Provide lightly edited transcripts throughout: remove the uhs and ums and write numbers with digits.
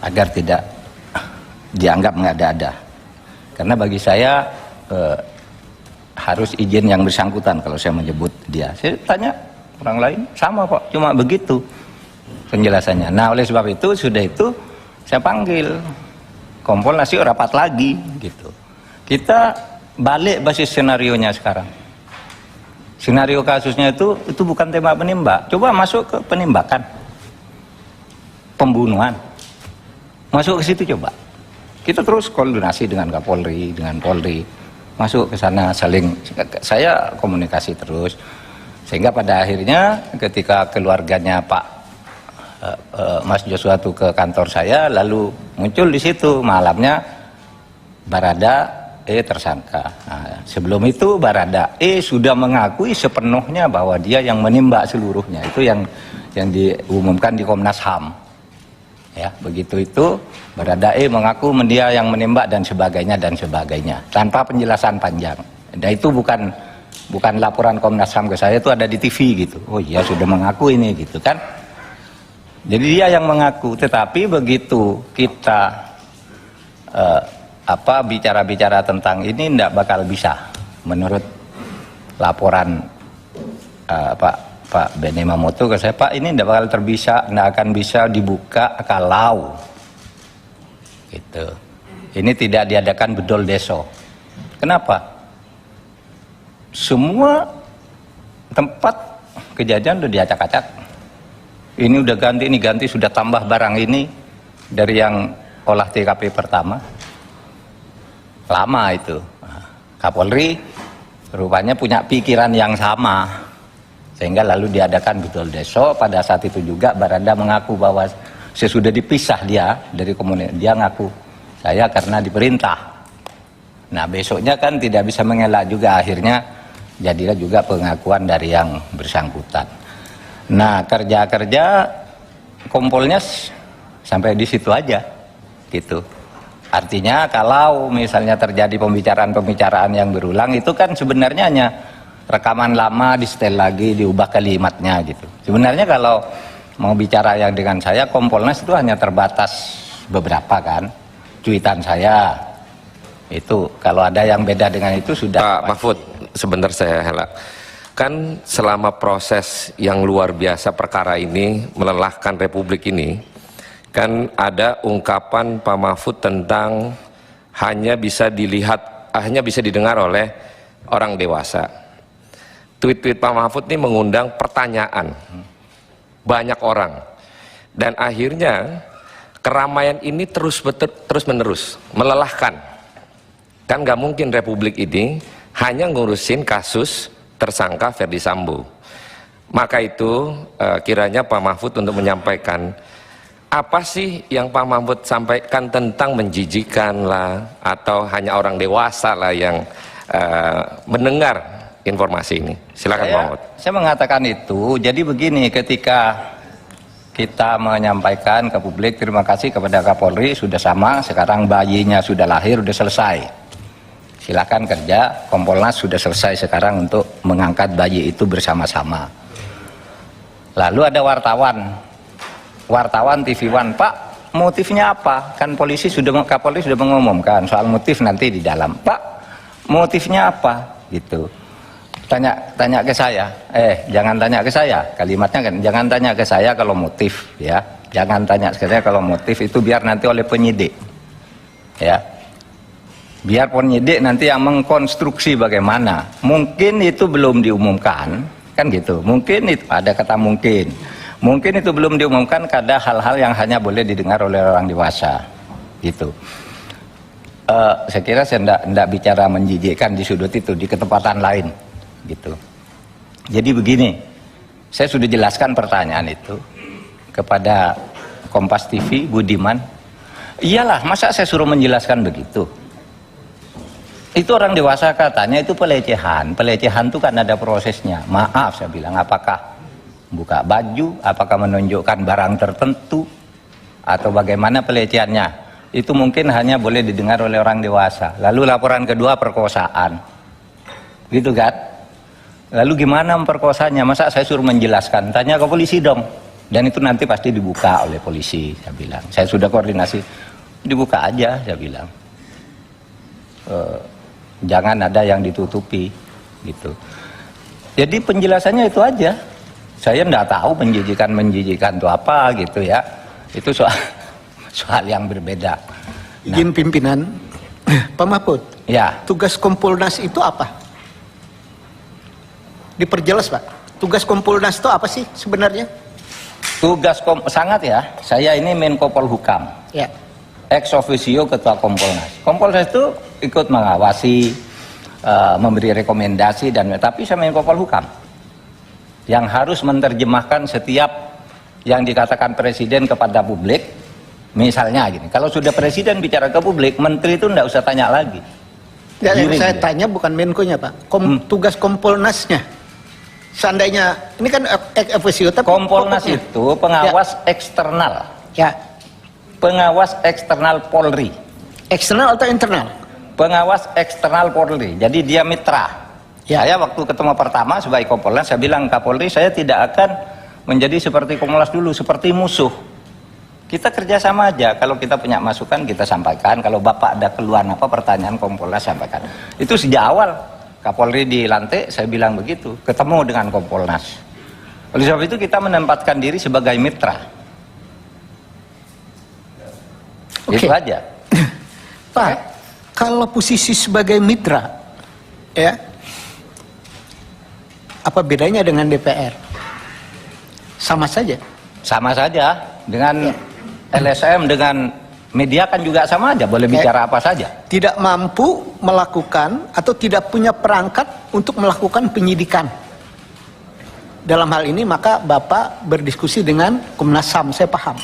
agar tidak dianggap mengada-ada. Karena bagi saya harus izin yang bersangkutan kalau saya menyebut dia. Saya tanya orang lain sama Pak, cuma begitu penjelasannya. Nah oleh sebab itu sudah itu saya panggil Kompolnas rapat lagi gitu. Kita balik basis senarionya sekarang. Senario kasusnya itu bukan tembak menembak. Coba masuk ke penembakan, pembunuhan, masuk ke situ coba. Kita terus koordinasi dengan Kapolri, dengan Polri, masuk ke sana saling. Saya komunikasi terus sehingga pada akhirnya ketika keluarganya Pak Mas Joshua itu ke kantor saya, lalu muncul di situ malamnya Barada tersangka. Nah, sebelum itu Barada sudah mengakui sepenuhnya bahwa dia yang menembak seluruhnya. Itu yang diumumkan di Komnas HAM. Ya, begitu itu Barada mengaku dia yang menembak dan sebagainya tanpa penjelasan panjang. Dan itu bukan laporan Komnas HAM ke saya, itu ada di TV gitu. Oh iya sudah mengaku ini gitu kan. Jadi dia yang mengaku, tetapi begitu kita bicara-bicara tentang ini tidak bakal bisa menurut laporan Pak Beni Mamoto ke saya, Pak ini tidak akan bisa dibuka kalau gitu. Ini tidak diadakan bedol deso. Kenapa? Semua tempat kejadian udah diacak-acak. Ini udah ganti, ini ganti, sudah tambah barang ini dari yang olah TKP pertama. Lama itu. Kapolri rupanya punya pikiran yang sama. Sehingga lalu diadakan bedol deso. Pada saat itu juga Barada mengaku bahwa sesudah dipisah dia dari komunitas. Dia ngaku, saya karena diperintah. Nah besoknya kan tidak bisa mengelak juga, akhirnya jadilah juga pengakuan dari yang bersangkutan. Nah kerja-kerja Kompolnas sampai di situ aja gitu. Artinya kalau misalnya terjadi pembicaraan yang berulang, itu kan sebenarnya hanya rekaman lama di setel lagi, diubah kalimatnya gitu. Sebenarnya kalau mau bicara yang dengan saya, Kompolnas itu hanya terbatas beberapa kan, cuitan saya itu. Kalau ada yang beda dengan itu sudah. Pak Mahfud, sebentar saya hela. Kan selama proses yang luar biasa perkara ini melelahkan Republik ini, kan ada ungkapan Pak Mahfud tentang hanya bisa didengar oleh orang dewasa. Tweet-tweet Pak Mahfud ini mengundang pertanyaan banyak orang, dan akhirnya keramaian ini terus menerus melelahkan. Kan nggak mungkin Republik ini hanya ngurusin kasus tersangka Ferdy Sambo. Maka itu kiranya Pak Mahfud untuk menyampaikan apa sih yang Pak Mahfud sampaikan tentang menjijikan lah, atau hanya orang dewasa lah yang mendengar informasi ini. Silakan Pak Mahfud. Saya mengatakan itu, jadi begini, ketika kita menyampaikan ke publik terima kasih kepada Kapolri, sudah sama, sekarang bayinya sudah lahir, sudah selesai. Silakan kerja, Kompolnas sudah selesai sekarang untuk mengangkat bayi itu bersama-sama. Lalu ada wartawan TV One, Pak motifnya apa? Kan Kapolri sudah mengumumkan soal motif nanti di dalam. Pak motifnya apa? Gitu. Tanya ke saya, jangan tanya ke saya, kalimatnya kan, jangan tanya ke saya kalau motif ya, jangan tanya ke saya kalau motif, itu biar nanti oleh penyidik ya. Biar penyidik nanti yang mengkonstruksi bagaimana. Mungkin itu belum diumumkan, kan gitu. Mungkin itu ada kata mungkin. Mungkin itu belum diumumkan karena hal-hal yang hanya boleh didengar oleh orang dewasa, gitu. Saya kira saya tidak bicara menjijikkan di sudut itu, di ketempatan lain, gitu. Jadi begini, saya sudah jelaskan pertanyaan itu kepada Kompas TV, Budiman. Iyalah, masa saya suruh menjelaskan begitu? Itu orang dewasa katanya itu pelecehan. Pelecehan itu kan ada prosesnya. Maaf saya bilang, apakah buka baju, apakah menunjukkan barang tertentu, atau bagaimana pelecehannya? Itu mungkin hanya boleh didengar oleh orang dewasa. Lalu laporan kedua perkosaan. Gitu kan? Lalu gimana memperkosanya? Masa saya suruh menjelaskan? Tanya ke polisi dong. Dan itu nanti pasti dibuka oleh polisi, saya bilang. Saya sudah koordinasi, dibuka aja, saya bilang. Jangan ada yang ditutupi, gitu. Jadi penjelasannya itu aja. Saya nggak tahu menjijikan itu apa, gitu ya. Itu soal yang berbeda. Izin pimpinan, Pak Mahfud. Ya. Tugas Kompolnas itu apa? Diperjelas, Pak. Tugas Kompolnas itu apa sih sebenarnya? Sangat ya, saya ini Menko Polhukam, Ya. ex officio ketua Kompolnas. Kompolnas itu ikut mengawasi, memberi rekomendasi, tapi saya Menko Polhukam yang harus menerjemahkan setiap yang dikatakan presiden kepada publik. Misalnya gini, kalau sudah presiden bicara ke publik, menteri itu enggak usah tanya lagi. Ya, yang Giring saya dia. tanya bukan Menko-nya, Pak. Tugas Kompolnasnya. Seandainya ini kan officio, tapi Kompolnas pokoknya. itu pengawas eksternal, Ya. pengawas eksternal Polri. Eksternal atau internal? Pengawas eksternal Polri, jadi dia mitra. Ya. Saya waktu ketemu pertama sebagai Kompolnas, saya bilang Kapolri, saya tidak akan menjadi seperti Kompolnas dulu, seperti musuh. Kita kerjasama aja, kalau kita punya masukan kita sampaikan, kalau Bapak ada keluhan apa pertanyaan Kompolnas sampaikan. Itu sejak awal Kapolri dilantik, saya bilang begitu, ketemu dengan Kompolnas. Oleh sebab itu kita menempatkan diri sebagai mitra. Oke. Itu aja. Pak, kalau posisi sebagai mitra, ya, apa bedanya dengan DPR? Sama saja. Sama saja dengan LSM, dengan media kan juga sama aja, boleh bicara apa saja. Tidak mampu melakukan atau tidak punya perangkat untuk melakukan penyidikan. Dalam hal ini maka Bapak berdiskusi dengan Komnas HAM, saya paham.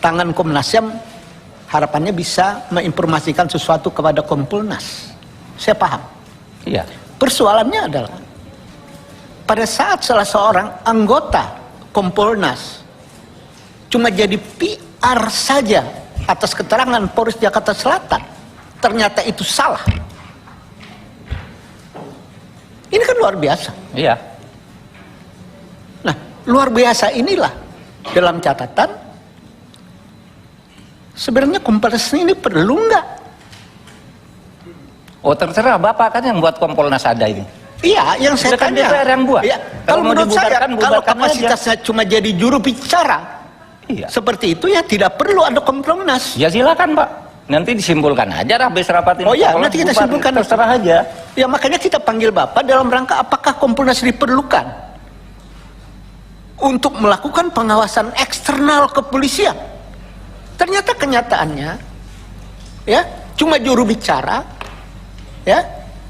Tangan Komnas HAM harapannya bisa menginformasikan sesuatu kepada Kompolnas. Saya paham. Iya. Persoalannya adalah pada saat salah seorang anggota Kompolnas cuma jadi PR saja atas keterangan Polres Jakarta Selatan, ternyata itu salah. Ini kan luar biasa. Iya. Nah, luar biasa inilah dalam catatan sebenarnya Kompolnas ini perlu nggak? Oh terserah Bapak kan yang buat Kompolnas ada ini. Iya, yang saya Bukan tanya. DPR yang buat. Iya, Kalau kalau mau menurut saya, dibubarkan, kalau bubarkan kapasitasnya cuma jadi juru bicara, Iya. seperti itu ya tidak perlu ada Kompolnas. Ya silakan Pak. Nanti disimpulkan aja habis rapat ini. Oh ya, Kompolnas nanti kita bubar, simpulkan. terserah aja. Ya makanya kita panggil Bapak dalam rangka apakah Kompolnas diperlukan untuk melakukan pengawasan eksternal kepolisian. Ternyata kenyataannya ya cuma juru bicara, ya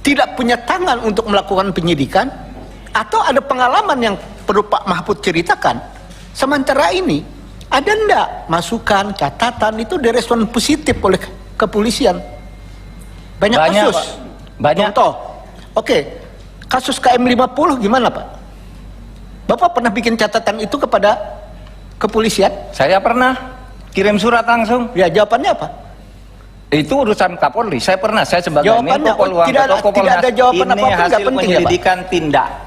tidak punya tangan untuk melakukan penyidikan, atau ada pengalaman yang perlu Pak Mahfud ceritakan. Sementara ini ada ndak masukan, catatan itu direspon positif oleh kepolisian? Banyak kasus. Pak. Banyak. Contoh, oke, kasus KM50 gimana Pak? Bapak pernah bikin catatan itu kepada kepolisian? Saya pernah kirim surat langsung. Ya jawabannya apa? Itu urusan Kapolri. Saya pernah, saya sebagai Jawabannya, Menko Polhukam, tidak ada- Ketua Kompolnas. tidak ada jawaban ini apapun, nggak hasil penting ya, Pak? penyelidikan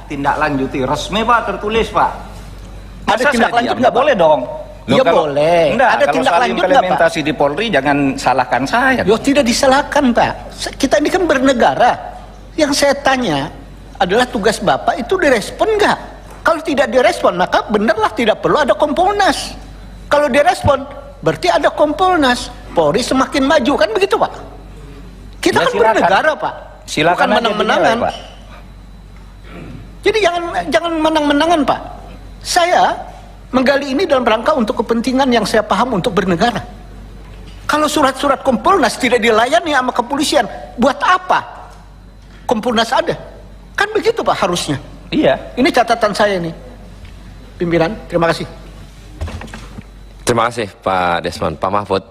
tindak lanjuti resmi Pak, tertulis Pak. Ada Masa tindak saya lanjut diam, nggak, Pak? boleh dong. Iya, boleh. Enggak, Ada kalau tindak soal lanjut nggak, Pak? implementasi di Polri jangan salahkan saya. Yo tidak disalahkan Pak. Kita ini kan bernegara. Yang saya tanya adalah tugas Bapak itu direspon nggak? Kalau tidak direspon maka benarlah tidak perlu ada Kompolnas. Kalau direspon berarti ada Kompolnas. Polri semakin maju kan begitu Pak? Kita Ya, kan silakan. bernegara Pak. Silakan Bukan aja menang-menangan. dinilai, Pak. Jadi jangan menang-menangan Pak. Saya menggali ini dalam rangka untuk kepentingan yang saya paham untuk bernegara. Kalau surat-surat Kompolnas tidak dilayani sama kepolisian, buat apa Kompolnas ada? Kan begitu Pak harusnya. Iya. Ini catatan saya nih. Pimpinan, terima kasih. Terima kasih Pak Desmond. Pak Mahfud,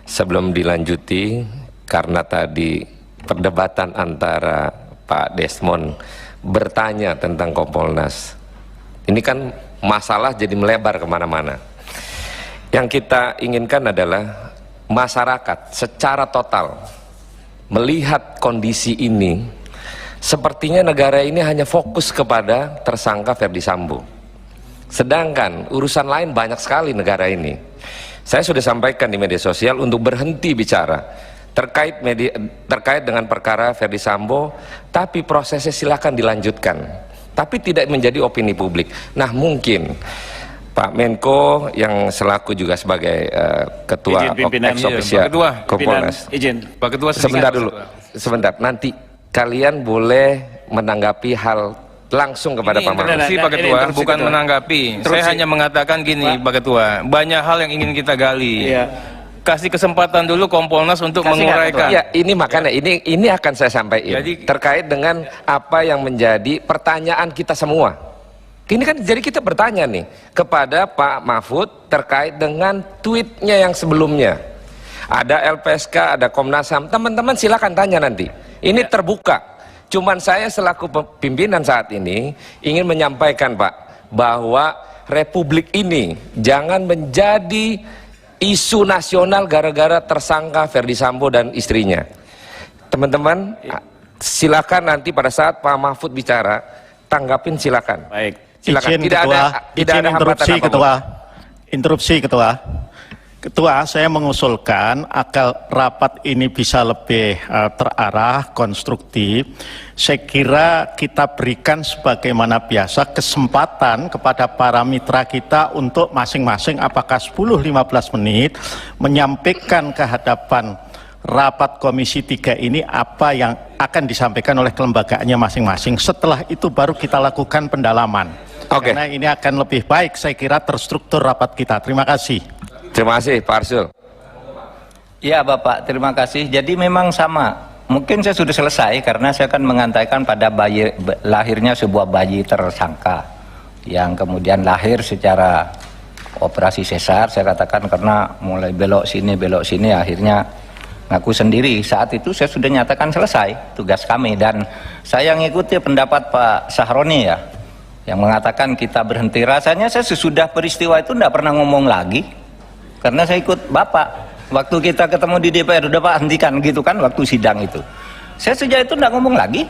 sebelum dilanjuti, karena tadi perdebatan antara Pak Desmond bertanya tentang Kompolnas, ini kan masalah jadi melebar kemana-mana. Yang kita inginkan adalah masyarakat secara total melihat kondisi ini. Sepertinya negara ini hanya fokus kepada tersangka Ferdy Sambo. Sedangkan urusan lain banyak sekali negara ini. Saya sudah sampaikan di media sosial untuk berhenti bicara terkait dengan perkara Ferdy Sambo, tapi prosesnya silakan dilanjutkan, tapi tidak menjadi opini publik. Nah, mungkin Pak Menko yang selaku juga sebagai ketua ex officio Kompolnas. Pak Ketua, sebentar dulu, sebentar. Nanti kalian boleh menanggapi hal langsung kepada Pak Mahfud. Interupsi Pak Ketua, bukan menanggapi. Saya hanya mengatakan gini, Pak Ketua, banyak hal yang ingin kita gali. Kasih kesempatan dulu Kompolnas untuk menguraikan. Ya, ini makanya ini akan saya sampaikan. Terkait dengan apa yang menjadi pertanyaan kita semua. Ini kan jadi kita bertanya nih kepada Pak Mahfud terkait dengan tweetnya yang sebelumnya. Ada LPSK, ada Komnas HAM. Teman-teman silakan tanya nanti. Ini terbuka. Cuman saya selaku pimpinan saat ini ingin menyampaikan, Pak, bahwa Republik ini jangan menjadi isu nasional gara-gara tersangka Ferdy Sambo dan istrinya. Teman-teman, silakan nanti pada saat Pak Mahfud bicara, tanggapin silakan. Baik. Silakan. Izin, Tidak Ketua. ada hambatan apapun. Ketua. Interupsi, Ketua. Ketua, saya mengusulkan agar rapat ini bisa lebih terarah, konstruktif. Saya kira kita berikan sebagaimana biasa kesempatan kepada para mitra kita untuk masing-masing apakah 10-15 menit menyampaikan ke hadapan rapat Komisi 3 ini apa yang akan disampaikan oleh kelembagaannya masing-masing. Setelah itu baru kita lakukan pendalaman. Karena ini akan lebih baik, saya kira, terstruktur rapat kita. Terima kasih. Terima kasih, Pak Arsul. Ya Bapak, terima kasih. Jadi memang sama. Mungkin saya sudah selesai karena saya akan mengantaikan pada lahirnya sebuah bayi tersangka yang kemudian lahir secara operasi sesar. Saya katakan karena mulai belok sini akhirnya ngaku sendiri. Saat itu saya sudah nyatakan selesai tugas kami, dan saya mengikuti pendapat Pak Sahroni ya, yang mengatakan kita berhenti. Rasanya saya sesudah peristiwa itu tidak pernah ngomong lagi. Karena saya ikut Bapak, waktu kita ketemu di DPR, udah Pak hentikan gitu kan waktu sidang itu. Saya sejak itu tidak ngomong lagi.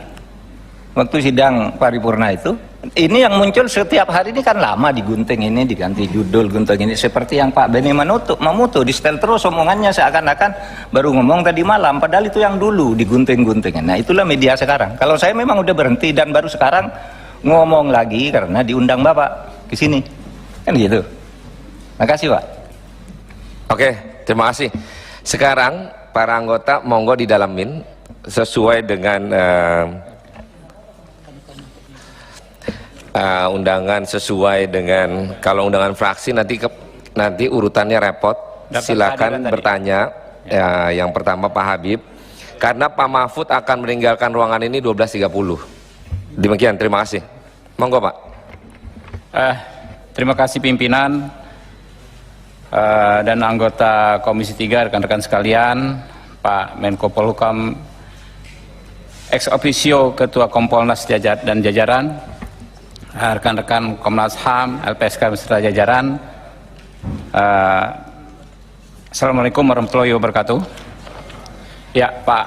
Waktu sidang paripurna itu, ini yang muncul setiap hari ini kan lama digunting ini, diganti judul, gunting ini. Seperti yang Pak Beni Mamuto, di setel terus omongannya seakan-akan baru ngomong tadi malam, padahal itu yang dulu digunting-guntingin. Nah itulah media sekarang. Kalau saya memang udah berhenti dan baru sekarang ngomong lagi karena diundang Bapak ke sini. Kan gitu. Makasih Pak. Oke, terima kasih. Sekarang para anggota monggo didalamin sesuai dengan undangan, sesuai dengan kalau undangan fraksi nanti urutannya repot. Silakan bertanya. Ya, yang pertama Pak Habib, karena Pak Mahfud akan meninggalkan ruangan ini 12.30. Demikian, terima kasih. Monggo Pak. Terima kasih pimpinan dan anggota Komisi 3, rekan-rekan sekalian, Pak Menko Polhukam, ex officio Ketua Kompolnas dan jajaran, rekan-rekan Komnas HAM, LPSK beserta jajaran. Assalamualaikum warahmatullahi wabarakatuh. Ya Pak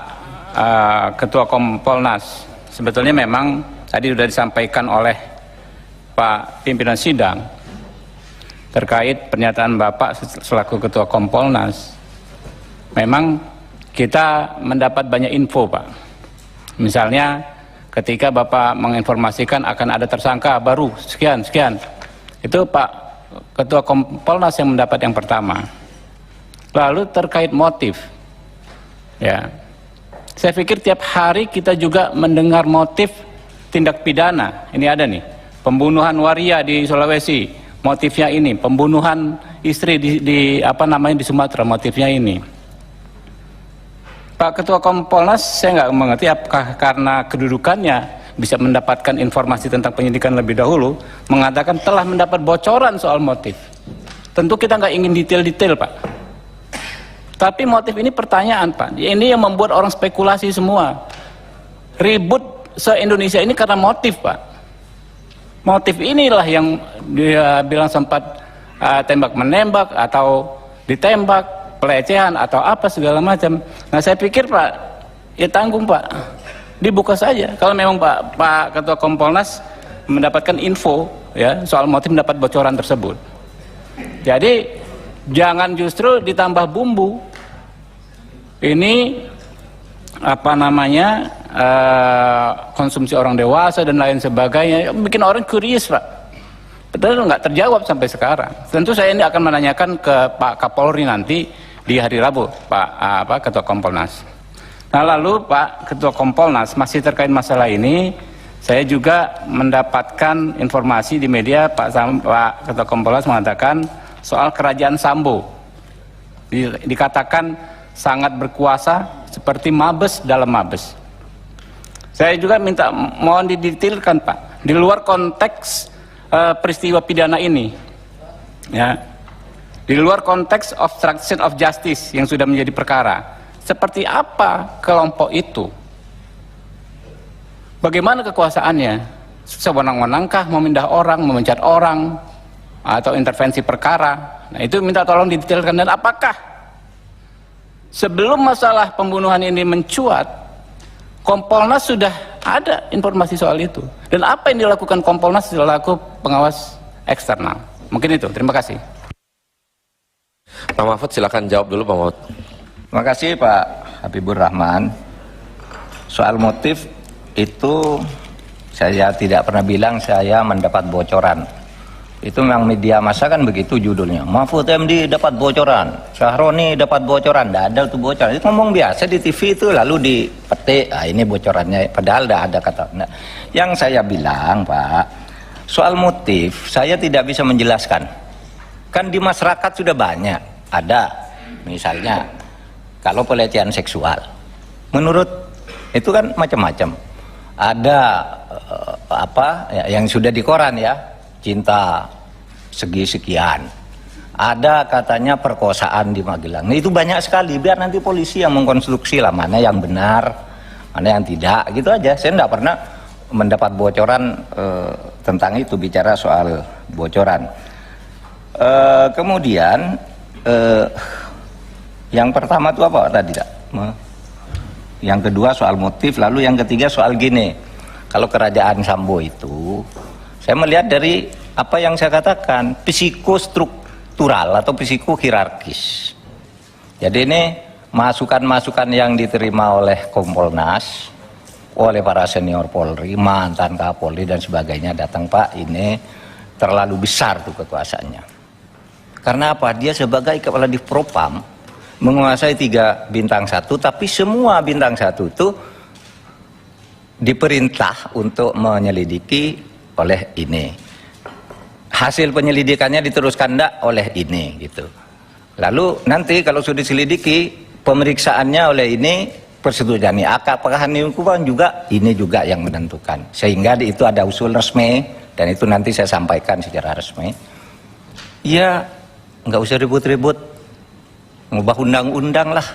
Ketua Kompolnas, sebetulnya memang tadi sudah disampaikan oleh Pak pimpinan sidang terkait pernyataan Bapak selaku Ketua Kompolnas. Memang kita mendapat banyak info Pak. Misalnya ketika Bapak menginformasikan akan ada tersangka baru sekian, itu Pak Ketua Kompolnas yang mendapat yang pertama. Lalu terkait motif, ya, saya pikir tiap hari kita juga mendengar motif tindak pidana. Ini ada nih, pembunuhan waria di Sulawesi, motifnya ini, pembunuhan istri di Sumatera, motifnya ini. Pak Ketua Kompolnas, saya nggak mengerti apakah karena kedudukannya bisa mendapatkan informasi tentang penyidikan lebih dahulu, mengatakan telah mendapat bocoran soal motif. Tentu kita nggak ingin detail-detail Pak. Tapi motif ini pertanyaan Pak, ini yang membuat orang spekulasi semua. Ribut se-Indonesia ini karena motif Pak. Motif inilah yang dia bilang sempat tembak-menembak atau ditembak, pelecehan atau apa segala macam. Nah saya pikir Pak, ya tanggung Pak, dibuka saja. Kalau memang Pak Ketua Kompolnas mendapatkan info ya soal motif mendapat bocoran tersebut. Jadi jangan justru ditambah bumbu. Ini apa namanya konsumsi orang dewasa dan lain sebagainya, bikin orang curious, Pak. Betul nggak terjawab sampai sekarang. Tentu saya ini akan menanyakan ke Pak Kapolri nanti di hari Rabu, Pak Ketua Kompolnas. Nah lalu Pak Ketua Kompolnas, masih terkait masalah ini, saya juga mendapatkan informasi di media Pak Ketua Kompolnas mengatakan soal kerajaan Sambo. Dikatakan sangat berkuasa seperti Mabes dalam Mabes. Saya juga minta mohon didetailkan Pak, di luar konteks peristiwa pidana ini, ya, di luar konteks obstruction of justice yang sudah menjadi perkara, seperti apa kelompok itu? Bagaimana kekuasaannya? Sewenang-wenangkah memindah orang, memecat orang, atau intervensi perkara? Nah itu minta tolong didetailkan. Dan apakah sebelum masalah pembunuhan ini mencuat, Kompolnas sudah ada informasi soal itu? Dan apa yang dilakukan Kompolnas selaku pengawas eksternal? Mungkin itu, terima kasih. Pak Mahfud silakan jawab dulu Pak Mahfud. Terima kasih Pak Habibur Rahman. Soal motif itu saya tidak pernah bilang saya mendapat bocoran. Itu memang media massa kan begitu judulnya. Mahfud MD dapat bocoran, Syahroni dapat bocoran. Tidak ada tuh bocoran. Itu ngomong biasa di TV itu lalu dipetik. Ah ini bocorannya. Padahal tidak ada kata. Nah, yang saya bilang Pak, soal motif saya tidak bisa menjelaskan. Kan di masyarakat sudah banyak. Ada misalnya kalau pelecehan seksual. Menurut itu kan macam-macam. Ada yang sudah di koran ya. Cinta segi sekian, ada katanya perkosaan di Magelang. Nah, itu banyak sekali. Biar nanti polisi yang mengkonstruksi lah mana yang benar, mana yang tidak, gitu aja. Saya tidak pernah mendapat bocoran tentang itu, bicara soal bocoran. Kemudian yang pertama itu apa tadi? Yang kedua soal motif, lalu yang ketiga soal gini. Kalau kerajaan Sambo itu saya melihat dari apa yang saya katakan, psikostruktural atau psikohierarkis. Jadi ini masukan-masukan yang diterima oleh Kompolnas, oleh para senior Polri, mantan Kapolri dan sebagainya datang, Pak, ini terlalu besar tuh kekuasaannya. Karena apa? Dia sebagai kepala Divpropam menguasai 3 bintang 1, tapi semua bintang 1 itu diperintah untuk menyelidiki oleh ini, hasil penyelidikannya diteruskan enggak oleh ini gitu. Lalu nanti kalau sudah diselidiki pemeriksaannya oleh ini, persetujuan apakah ini hukuman juga ini juga yang menentukan, sehingga itu ada usul resmi dan itu nanti saya sampaikan secara resmi. Ya nggak usah ribut-ribut, ngubah undang-undang lah,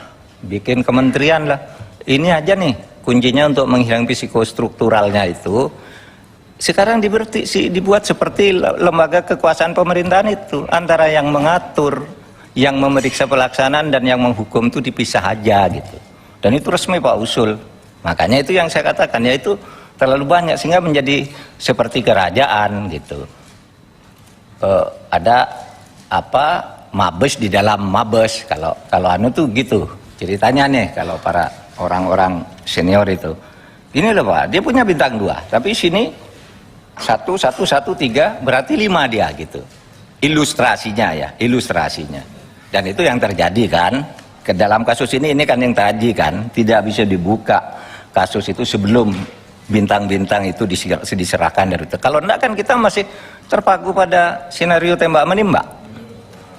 bikin kementerian lah. Ini aja nih kuncinya untuk menghilang psikostrukturalnya itu. Sekarang dibuat seperti lembaga kekuasaan pemerintahan itu, antara yang mengatur, yang memeriksa pelaksanaan dan yang menghukum itu dipisah aja gitu. Dan itu resmi Pak usul. Makanya itu yang saya katakan, yaitu terlalu banyak sehingga menjadi seperti kerajaan gitu. Ada apa Mabes di dalam Mabes, kalau anu tuh gitu ceritanya nih, kalau para orang-orang senior itu. Ini loh Pak, dia punya bintang 2, tapi sini 1, 1, 1, 3, berarti 5 dia gitu. Ilustrasinya ya, ilustrasinya. Dan itu yang terjadi kan, ke dalam kasus ini kan yang terjadi kan, tidak bisa dibuka kasus itu sebelum bintang-bintang itu diserahkan dari itu. Kalau enggak kan kita masih terpaku pada skenario tembak menembak.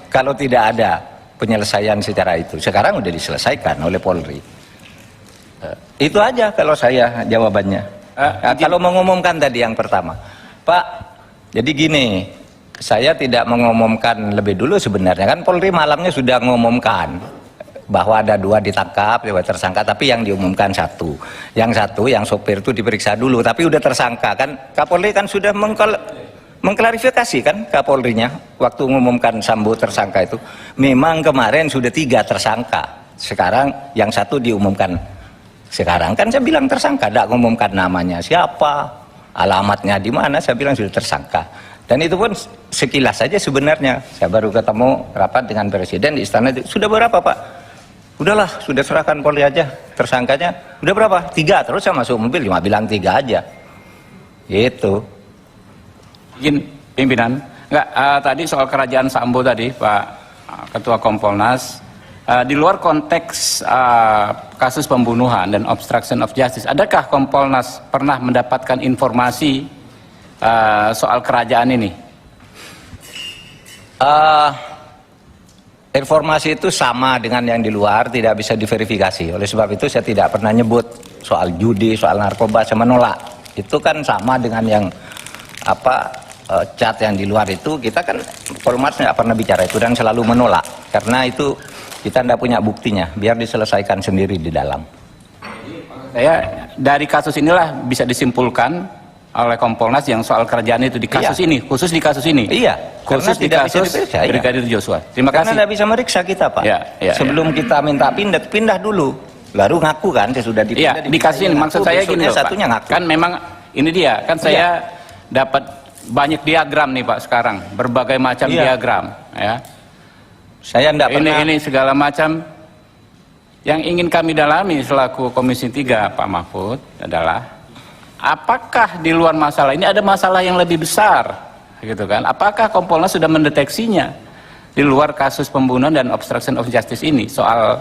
Kalau tidak ada penyelesaian secara itu. Sekarang udah diselesaikan oleh Polri. Itu aja kalau saya jawabannya. Kalau mengumumkan tadi yang pertama, Pak, jadi gini, saya tidak mengumumkan lebih dulu sebenarnya, kan Polri malamnya sudah mengumumkan bahwa ada 2 ditangkap, 2 tersangka, tapi yang diumumkan 1. Yang 1, yang sopir itu diperiksa dulu, tapi udah tersangka kan. Kapolri kan sudah mengklarifikasi kan Kapolrinya waktu mengumumkan Sambo tersangka itu. Memang kemarin sudah 3 tersangka, sekarang yang 1 diumumkan. Sekarang kan saya bilang tersangka, tidak mengumumkan namanya siapa, alamatnya di mana, saya bilang sudah tersangka. Dan itu pun sekilas saja sebenarnya. Saya baru ketemu rapat dengan presiden di istana. Sudah berapa Pak? Udahlah, sudah serahkan Polri aja tersangkanya. Udah berapa? 3. Terus saya masuk mobil, cuma bilang 3 aja. Gitu. Izin pimpinan, tadi soal kerajaan Sambo tadi Pak Ketua Kompolnas, di luar konteks kasus pembunuhan dan obstruction of justice, adakah Kompolnas pernah mendapatkan informasi soal kerajaan ini? Informasi itu sama dengan yang di luar, tidak bisa diverifikasi. Oleh sebab itu saya tidak pernah nyebut soal judi, soal narkoba, saya menolak. Itu kan sama dengan yang cat yang di luar itu. Kita kan Polmas nggak pernah bicara itu dan selalu menolak karena itu kita tidak punya buktinya. Biar diselesaikan sendiri di dalam. Saya dari kasus inilah bisa disimpulkan oleh Kompolnas yang soal kerajaan itu di kasus ini, khusus di kasus ini. Iya, khusus di kasus Brigadir Joshua. Terima kasih. Karena tidak bisa meriksa kita, Pak. Sebelum kita minta pindah dulu, baru ngaku kan, saya sudah dipindah. Iya, di kasus ini maksud saya gini loh, satunya Pak. ngaku. Kan memang ini dia, kan saya dapat banyak diagram nih Pak sekarang, berbagai macam diagram, ya. Saya enggak pernah. Ini segala macam yang ingin kami dalami selaku Komisi 3 Pak Mahfud adalah apakah di luar masalah ini ada masalah yang lebih besar, gitu kan? Apakah Kompolnas sudah mendeteksinya di luar kasus pembunuhan dan obstruction of justice ini, soal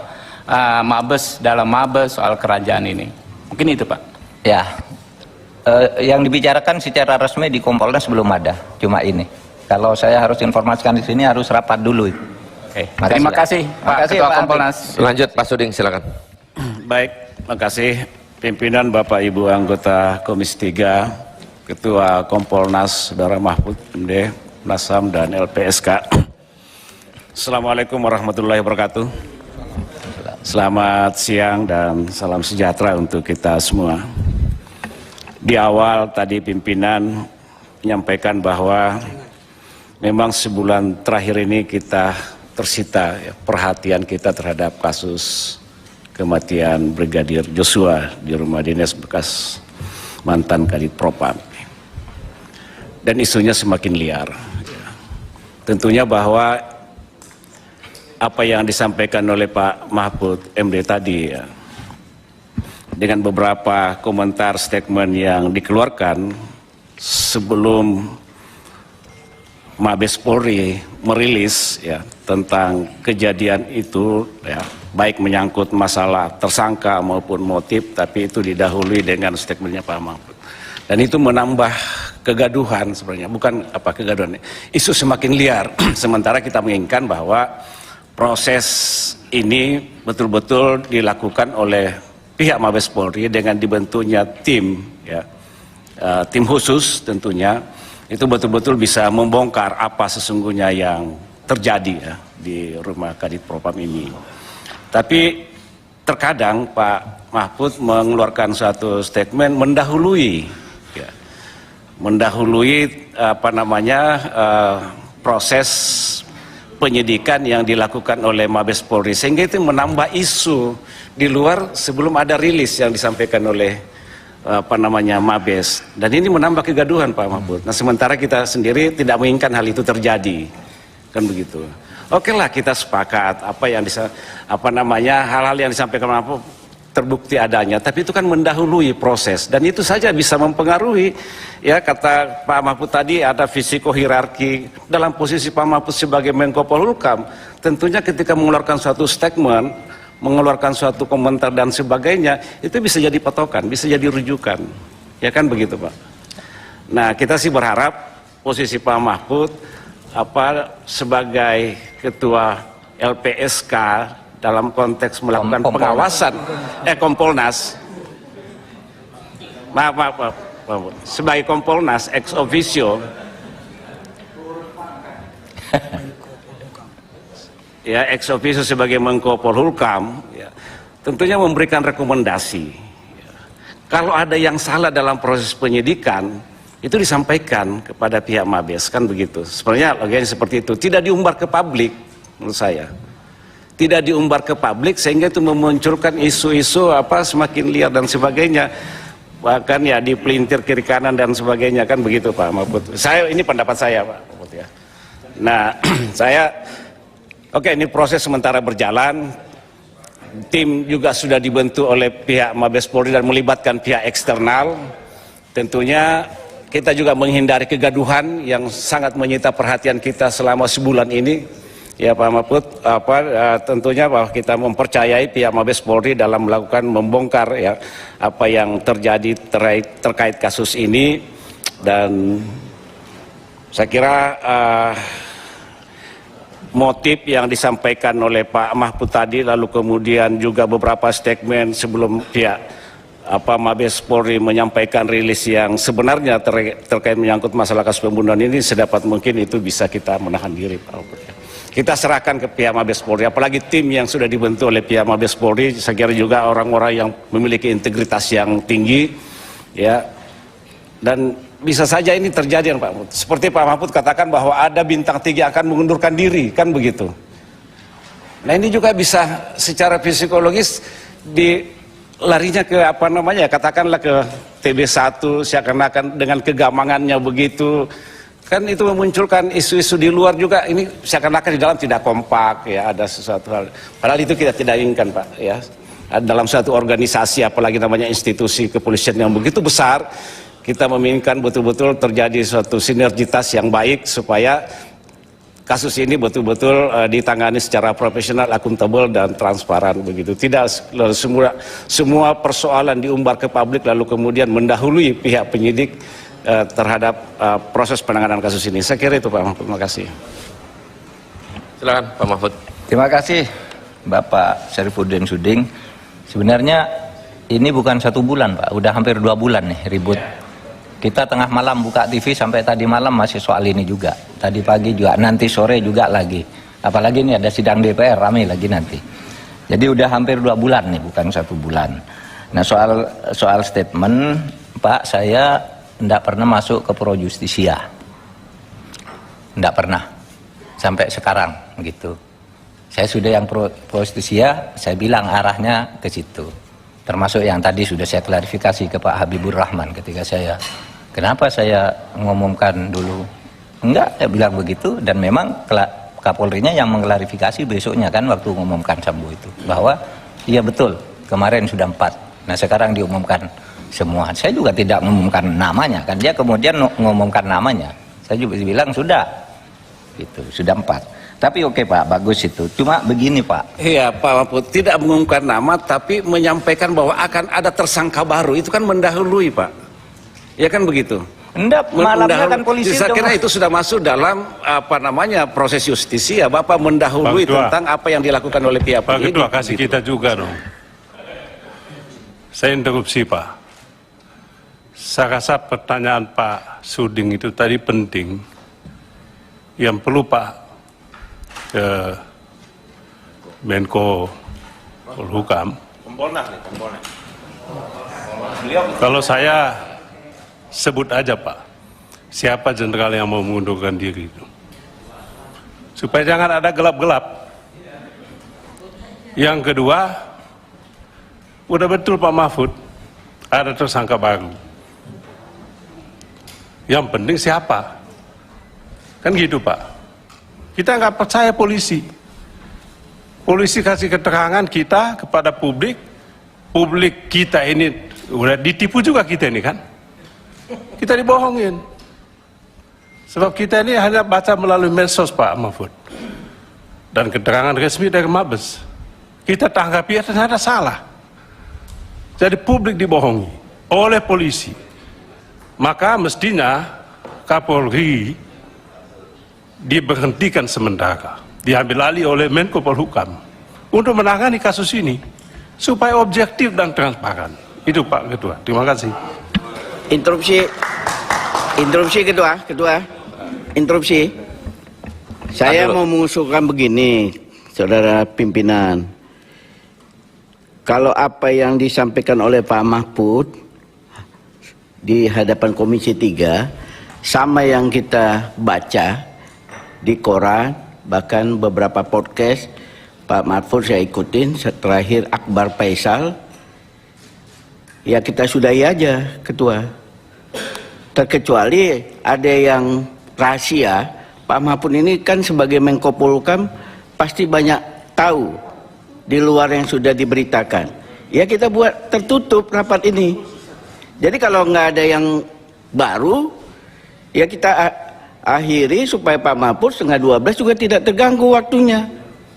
Mabes, dalam Mabes, soal kerajaan ini? Mungkin itu Pak. Ya, yang dibicarakan secara resmi di Kompolnas belum ada, cuma ini. Kalau saya harus informasikan di sini harus rapat dulu. Oke. Terima kasih Pak Ketua Kompolnas. Lanjut Pak Suding, silakan. Baik, makasih. Pimpinan Bapak Ibu anggota Komisi 3, Ketua Kompolnas Saudara Mahfud MD, Nasam dan LPSK. Assalamualaikum warahmatullahi wabarakatuh. Selamat siang dan salam sejahtera untuk kita semua. Di awal tadi pimpinan menyampaikan bahwa memang sebulan terakhir ini kita tersita perhatian kita terhadap kasus kematian Brigadir Joshua di rumah dinas bekas mantan Kadif Propam. Dan isunya semakin liar. Tentunya bahwa apa yang disampaikan oleh Pak Mahfud MD tadi, dengan beberapa komentar statement yang dikeluarkan sebelum Mabes Polri merilis tentang kejadian itu, baik menyangkut masalah tersangka maupun motif, tapi itu didahului dengan statementnya Pak Mahfud. Dan itu menambah kegaduhan sebenarnya, bukan kegaduhan, isu semakin liar. Sementara kita menginginkan bahwa proses ini betul-betul dilakukan oleh pihak Mabes Polri dengan dibentuknya tim, tim khusus tentunya, itu betul-betul bisa membongkar apa sesungguhnya yang terjadi di rumah Kadif Propam ini. Tapi terkadang Pak Mahfud mengeluarkan suatu statement mendahului proses penyidikan yang dilakukan oleh Mabes Polri, sehingga itu menambah isu di luar sebelum ada rilis yang disampaikan oleh Mabes, dan ini menambah kegaduhan Pak Mahfud. Nah, sementara kita sendiri tidak menginginkan hal itu terjadi, kan begitu. Oke lah, kita sepakat hal-hal yang disampaikan Mahfud terbukti adanya, tapi itu kan mendahului proses, dan itu saja bisa mempengaruhi. Kata Pak Mahfud tadi ada fisiko-hierarki dalam posisi Pak Mahfud sebagai Menko Polhukam. Tentunya ketika mengeluarkan suatu statement, mengeluarkan suatu komentar dan sebagainya, itu bisa jadi patokan, bisa jadi rujukan, ya kan begitu Pak. Nah, kita sih berharap posisi Pak Mahfud sebagai Ketua LPSK dalam konteks melakukan pengawasan Kompolnas, maaf, sebagai Kompolnas ex officio, ex officio sebagai Menko Polhukam, tentunya memberikan rekomendasi. Kalau ada yang salah dalam proses penyidikan, itu disampaikan kepada pihak Mabes, kan begitu. Sebenarnya logikanya seperti itu, tidak diumbar ke publik, menurut saya. Tidak diumbar ke publik sehingga itu memunculkan isu-isu semakin liar dan sebagainya. bahkan ya dipelintir kiri kanan dan sebagainya, kan begitu Pak Mahfud. Ini pendapat saya Pak Mahfud ya. Nah, ini proses sementara berjalan. Tim juga sudah dibentuk oleh pihak Mabes Polri dan melibatkan pihak eksternal. Tentunya kita juga menghindari kegaduhan yang sangat menyita perhatian kita selama sebulan ini. Ya Pak Mahfud, tentunya bahwa kita mempercayai pihak Mabes Polri dalam melakukan membongkar ya apa yang terjadi terkait kasus ini, dan saya kira motif yang disampaikan oleh Pak Mahfud tadi, lalu kemudian juga beberapa statement sebelum pihak Mabes Polri menyampaikan rilis yang sebenarnya terkait menyangkut masalah kasus pembunuhan ini, sedapat mungkin itu bisa kita menahan diri Pak Mahfud. Kita serahkan ke pihak Mabes Polri, apalagi tim yang sudah dibentuk oleh pihak Mabes Polri, saya kira juga orang-orang yang memiliki integritas yang tinggi, ya, dan bisa saja ini terjadi Pak Mahfud. Seperti Pak Mahfud katakan bahwa ada bintang 3 akan mengundurkan diri, kan begitu. Nah ini juga bisa secara psikologis larinya ke katakanlah ke TB1, seakan-akan dengan kegamangannya begitu. Kan itu memunculkan isu-isu di luar juga, ini seakan-akan di dalam tidak kompak, ya ada sesuatu hal. Padahal itu kita tidak inginkan Pak, ya. Dalam suatu organisasi, apalagi namanya institusi kepolisian yang begitu besar, kita menginginkan betul-betul terjadi suatu sinergitas yang baik supaya kasus ini betul-betul ditangani secara profesional, akuntabel dan transparan begitu. Tidak semua persoalan diumbar ke publik lalu kemudian mendahului pihak penyidik terhadap proses penanganan kasus ini. Saya kira itu Pak Mahfud. Terima kasih. Silakan Pak Mahfud. Terima kasih Bapak Syarifuddin Suding. Sebenarnya ini bukan 1 bulan Pak, udah hampir 2 bulan nih ribut. Kita tengah malam buka TV sampai tadi malam masih soal ini juga. Tadi pagi juga, nanti sore juga lagi. Apalagi ini ada sidang DPR, ramai lagi nanti. Jadi udah hampir 2 bulan nih, bukan 1 bulan. Nah soal statement, Pak, saya tidak pernah masuk ke Pro Justisia. Tidak pernah. Sampai sekarang gitu. Saya sudah yang Pro Justisia, saya bilang arahnya ke situ. Termasuk yang tadi sudah saya klarifikasi ke Pak Habibur Rahman ketika saya, kenapa saya mengumumkan dulu? Enggak, saya bilang begitu, dan memang Kapolrinya yang mengklarifikasi besoknya kan waktu mengumumkan Sambo itu, bahwa iya betul, kemarin sudah 4, nah sekarang diumumkan semua. Saya juga tidak mengumumkan namanya, kan dia kemudian mengumumkan namanya, saya juga bilang sudah, gitu, sudah 4. Tapi oke Pak, bagus itu. Cuma begini Pak. Iya Pak Mahfud, tidak mengumumkan nama tapi menyampaikan bahwa akan ada tersangka baru, itu kan mendahului Pak. Ya kan begitu? Enggak, malamnya kan polisi. Saya kira itu sudah masuk dalam proses justisia. Bapak mendahului tentang apa yang dilakukan oleh pihak penyidik. Pak Ketua, kasih kita juga dong. Saya interupsi Pak. Saya rasa pertanyaan Pak Suding itu tadi penting. Yang perlu Pak ke Menko Polhukam. Kalau saya sebut aja Pak, siapa jenderal yang mau mengundurkan diri itu, supaya jangan ada gelap-gelap. Yang kedua, udah betul Pak Mahfud ada tersangka baru. Yang penting siapa, kan gitu Pak. Kita nggak percaya polisi. Polisi kasih keterangan kita kepada publik. Publik kita ini udah ditipu juga kita ini kan. Kita dibohongin. Sebab kita ini hanya baca melalui medsos Pak Mahfud. Dan keterangan resmi dari Mabes. Kita tanggapi ternyata salah. Jadi publik dibohongi oleh polisi. Maka mestinya Kapolri diberhentikan sementara, diambil alih oleh Menko Polhukam untuk menangani kasus ini supaya objektif dan transparan. Itu Pak Ketua. Terima kasih. Interupsi Ketua. Interupsi. Saya mau mengusulkan begini, Saudara Pimpinan. Kalau apa yang disampaikan oleh Pak Mahfud di hadapan Komisi 3 sama yang kita baca di koran, bahkan beberapa podcast Pak Mahfud saya ikutin, terakhir Akbar Faisal ya kita sudahi aja, Ketua. Terkecuali ada yang rahasia. Pak Mahfud ini kan sebagai Menko Polhukam pasti banyak tahu di luar yang sudah diberitakan. Ya kita buat tertutup rapat ini. Jadi kalau nggak ada yang baru, ya kita akhiri supaya Pak Mahfud 11:30 juga tidak terganggu waktunya.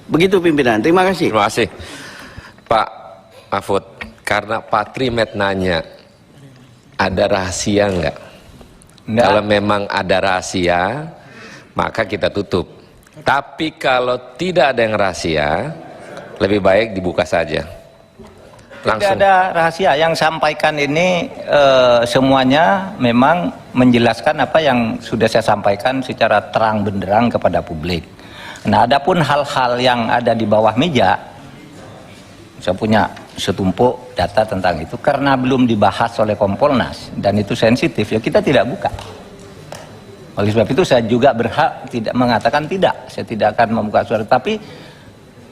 Begitu pimpinan. Terima kasih. Terima kasih. Pak Mahfud, karena Pak Trimet nanya, ada rahasia nggak? Kalau memang ada rahasia, maka kita tutup. Tapi kalau tidak ada yang rahasia, lebih baik dibuka saja. Langsung. Tidak ada rahasia. Yang sampaikan ini semuanya memang menjelaskan apa yang sudah saya sampaikan secara terang benderang kepada publik. Nah, adapun hal-hal yang ada di bawah meja, saya punya setumpuk data tentang itu karena belum dibahas oleh Kompolnas dan itu sensitif, ya kita tidak buka. Oleh sebab itu saya juga berhak tidak mengatakan tidak, saya tidak akan membuka suara. Tapi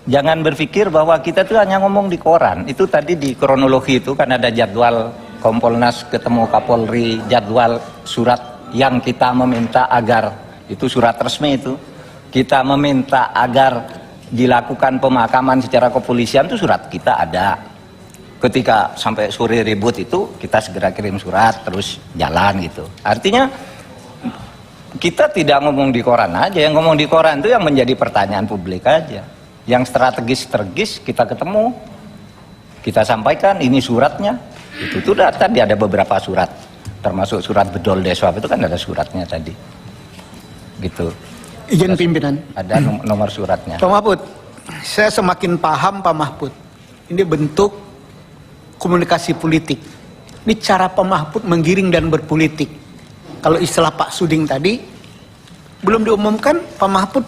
jangan berpikir bahwa kita tuh hanya ngomong di koran. Itu tadi di kronologi itu kan ada jadwal Kompolnas ketemu Kapolri, jadwal surat yang kita meminta agar, itu surat resmi itu, kita meminta agar dilakukan pemakaman secara kepolisian, itu surat kita ada. Ketika sampai sore ribut itu kita segera kirim surat terus jalan gitu. Artinya kita tidak ngomong di koran aja, yang ngomong di koran itu yang menjadi pertanyaan publik aja. Yang strategis kita ketemu, kita sampaikan ini suratnya. Itu tadi ada beberapa surat, termasuk surat Bedol Deswab itu kan ada suratnya tadi. Gitu. Izin pimpinan. Ada nomor suratnya. Pak Mahfud, saya semakin paham Pak Mahfud. Ini bentuk komunikasi politik. Ini cara Pak Mahfud menggiring dan berpolitik. Kalau istilah Pak Suding tadi, belum diumumkan Pak Mahfud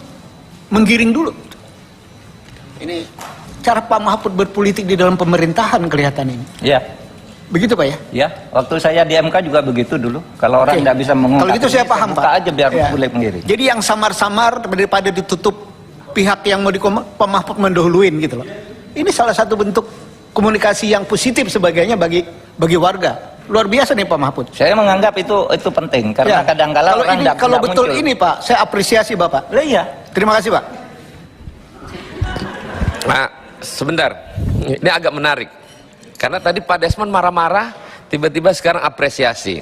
menggiring dulu. Ini cara Pak Mahfud berpolitik di dalam pemerintahan kelihatan ini. Iya. Begitu Pak ya? Ya, waktu saya di MK juga begitu dulu. Kalau orang tidak bisa mengungkap, kalau gitu saya paham buka Pak. aja biar Ya. boleh mengiring. Jadi yang samar-samar daripada ditutup pihak yang mau Pak Mahfud mendahuluin gitu loh. Ini salah satu bentuk komunikasi yang positif sebagainya bagi warga. Luar biasa nih Pak Mahfud. Saya menganggap itu penting karena Ya. kadang-kala Kalau orang ini, tidak kalau betul muncul. ini Pak, saya apresiasi Bapak. Lah iya. Terima kasih Pak. Nah, sebentar. Ini agak menarik. Karena tadi Pak Desmond marah-marah, tiba-tiba sekarang apresiasi.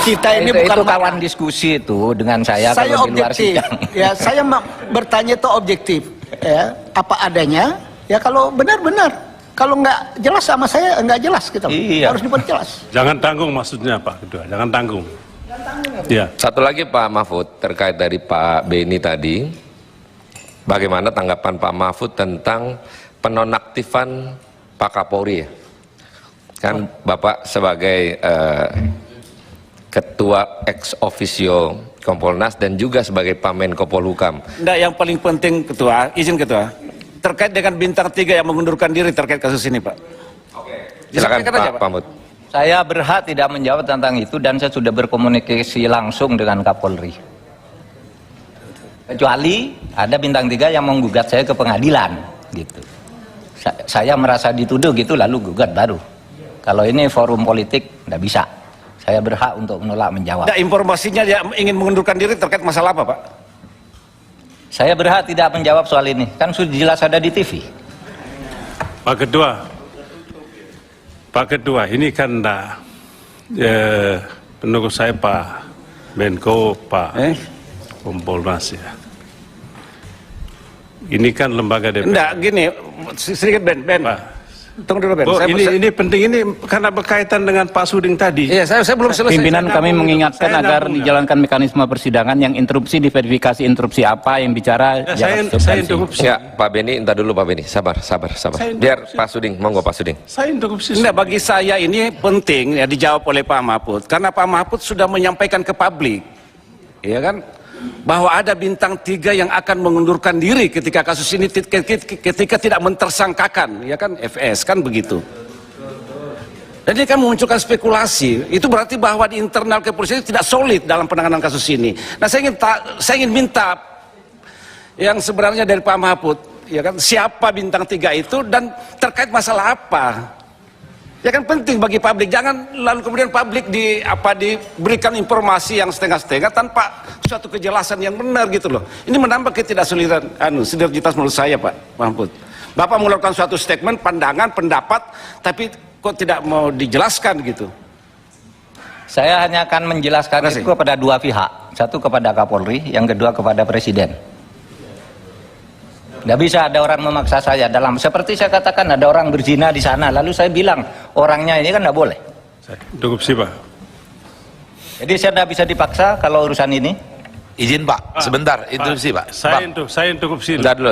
Kita ini itu bukan kawan diskusi itu dengan saya saya kalau di luar objektif. sidang. Ya, saya bertanya itu objektif. Ya, apa adanya. Ya kalau benar-benar. Kalau nggak jelas sama saya nggak jelas gitu. Iya. Harus diperjelas. Jangan tanggung maksudnya Pak Ketua, jangan tanggung. Ya. Satu lagi Pak Mahfud, terkait dari Pak Beni tadi, bagaimana tanggapan Pak Mahfud tentang penonaktifan Pak Kapolri? Kan Bapak sebagai Ketua ex officio Kompolnas dan juga sebagai Pak Menko Polhukam. Nah, yang paling penting Ketua, izin Ketua, terkait dengan bintang 3 yang mengundurkan diri terkait kasus ini Pak. Silakan Disampaikan aja, Pak Mahfud. Saya berhak tidak menjawab tentang itu dan saya sudah berkomunikasi langsung dengan Kapolri. Kecuali ada bintang 3 yang menggugat saya ke pengadilan gitu. Saya merasa dituduh gitu lalu gugat baru. Kalau ini forum politik tidak bisa. Saya berhak untuk menolak menjawab. Ada informasinya dia ingin mengundurkan diri terkait masalah apa Pak? Saya berhak tidak menjawab soal ini. Kan sudah jelas ada di TV. Pak Ketua, ini kan menurut saya Pak Menko, Pak Kompolnas ya. Ini kan lembaga DPR. Enggak, gini, sedikit Ben. Pak. Tunggu dulu Ben. Oh, ini penting, ini karena berkaitan dengan Pak Suding tadi. Iya, saya belum selesai. Pimpinan kami mengingatkan saya agar nambung, dijalankan mekanisme persidangan yang interupsi diverifikasi interupsi apa yang bicara Ya, jangan saya substansi. interupsi. Ya, Pak Beni, entar dulu Pak Beni. Sabar. Saya Biar Pak Suding, monggo Pak Suding. Saya interupsi. Enggak, bagi saya ini penting ya dijawab oleh Pak Mahfud karena Pak Mahfud sudah menyampaikan ke publik, ya kan, bahwa ada bintang 3 yang akan mengundurkan diri ketika kasus ini ketika tidak mentersangkakan, ya kan, FS kan begitu. Dan ini kan memunculkan spekulasi. Itu berarti bahwa di internal kepolisian tidak solid dalam penanganan kasus ini. Nah, saya ingin minta yang sebenarnya dari Pak Mahfud, ya kan, siapa bintang 3 itu dan terkait masalah apa. Ya kan penting bagi publik, jangan lalu kemudian publik diberikan informasi yang setengah-setengah tanpa suatu kejelasan yang benar gitu loh. Ini menambah ketidaksolidan sinergitas menurut saya, Pak Mahfud. Bapak mengeluarkan suatu statement, pandangan, pendapat, tapi kok tidak mau dijelaskan gitu. Saya hanya akan menjelaskan itu kepada dua pihak. Satu kepada Kapolri, yang kedua kepada Presiden. Tidak bisa ada orang memaksa saya dalam, seperti saya katakan ada orang berzina di sana, lalu saya bilang orangnya ini kan tidak boleh. Interupsi, Pak. Jadi saya tidak bisa dipaksa kalau urusan ini. Izin Pak, sebentar, interupsi Pak. Saya interupsi. Bentar dulu.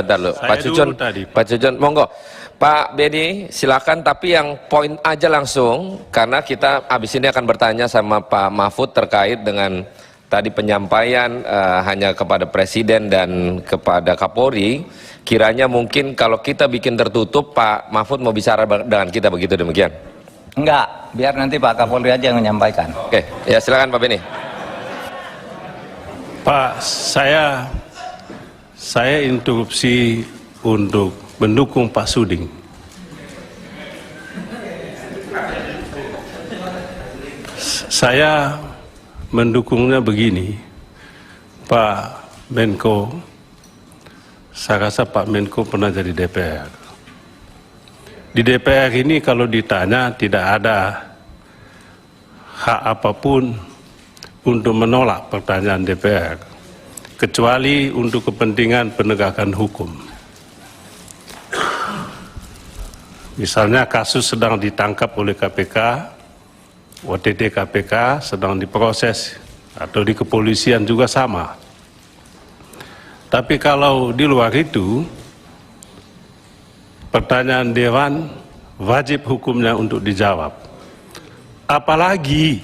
Pak Cucun, monggo. Pak Beni, silakan, tapi yang poin aja langsung, karena kita habis ini akan bertanya sama Pak Mahfud terkait dengan tadi penyampaian hanya kepada Presiden dan kepada Kapolri. Kiranya mungkin kalau kita bikin tertutup, Pak Mahfud mau bicara dengan kita, begitu demikian? Enggak, biar nanti Pak Kapolri aja yang menyampaikan. Oke, ya silakan Pak Beni. Pak, saya interupsi untuk mendukung Pak Suding. Saya mendukungnya begini, Pak Menko. Saya rasa Pak Menko pernah jadi DPR. Di DPR ini kalau ditanya tidak ada hak apapun untuk menolak pertanyaan DPR, kecuali untuk kepentingan penegakan hukum. Misalnya kasus sedang ditangkap oleh KPK, OTT KPK sedang diproses, atau di kepolisian juga sama. Tapi kalau di luar itu, pertanyaan Dewan wajib hukumnya untuk dijawab. Apalagi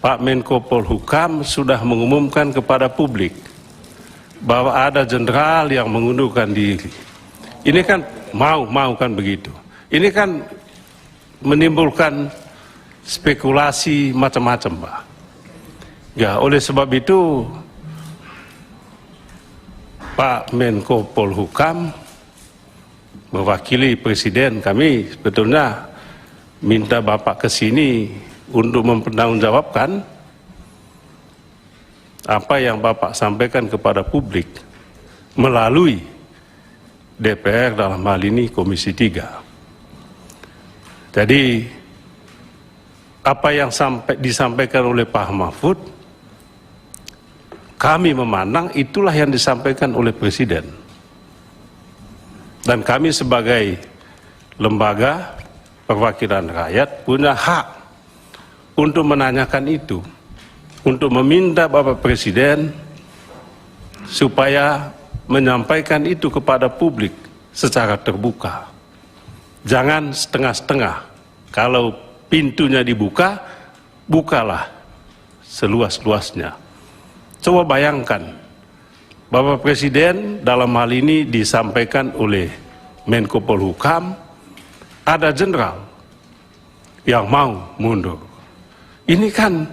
Pak Menko Polhukam sudah mengumumkan kepada publik bahwa ada jenderal yang mengundurkan diri. Ini kan mau kan begitu. Ini kan menimbulkan spekulasi macam-macam, Pak. Ya, oleh sebab itu Pak Menko Polhukam mewakili Presiden, kami sebetulnya minta Bapak ke sini untuk mempertanggungjawabkan apa yang Bapak sampaikan kepada publik melalui DPR, dalam hal ini Komisi 3. Jadi apa yang disampaikan oleh Pak Mahfud, kami memandang itulah yang disampaikan oleh Presiden. Dan kami sebagai lembaga perwakilan rakyat punya hak untuk menanyakan itu, untuk meminta Bapak Presiden supaya menyampaikan itu kepada publik secara terbuka. Jangan setengah-setengah. Kalau pintunya dibuka, bukalah seluas-luasnya. Coba bayangkan, Bapak Presiden dalam hal ini disampaikan oleh Menko Polhukam, ada jenderal yang mau mundur. Ini kan,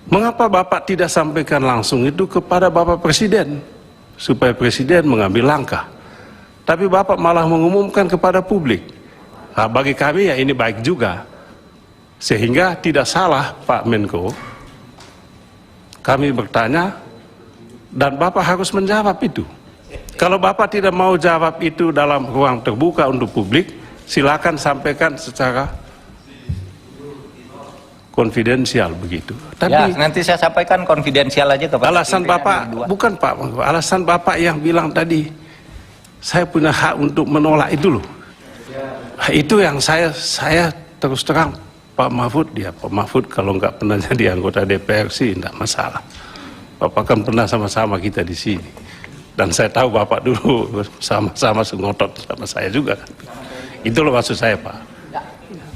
mengapa Bapak tidak sampaikan langsung itu kepada Bapak Presiden, supaya Presiden mengambil langkah. Tapi Bapak malah mengumumkan kepada publik. Nah, bagi kami ya ini baik juga, sehingga tidak salah Pak Menko. Kami bertanya, dan Bapak harus menjawab itu. Kalau Bapak tidak mau jawab itu dalam ruang terbuka untuk publik, silakan sampaikan secara konfidensial begitu. Tapi Ya, nanti saya sampaikan konfidensial aja kepada alasan Bapak, bukan Pak, alasan Bapak yang bilang tadi, saya punya hak untuk menolak itu loh. Itu yang saya terus terang, Pak Mahfud, ya Pak Mahfud kalau nggak pernah jadi anggota DPR sih enggak masalah. Bapak kan pernah sama-sama kita di sini. Dan saya tahu Bapak dulu sama-sama ngotot sama saya juga. Itu loh maksud saya, Pak.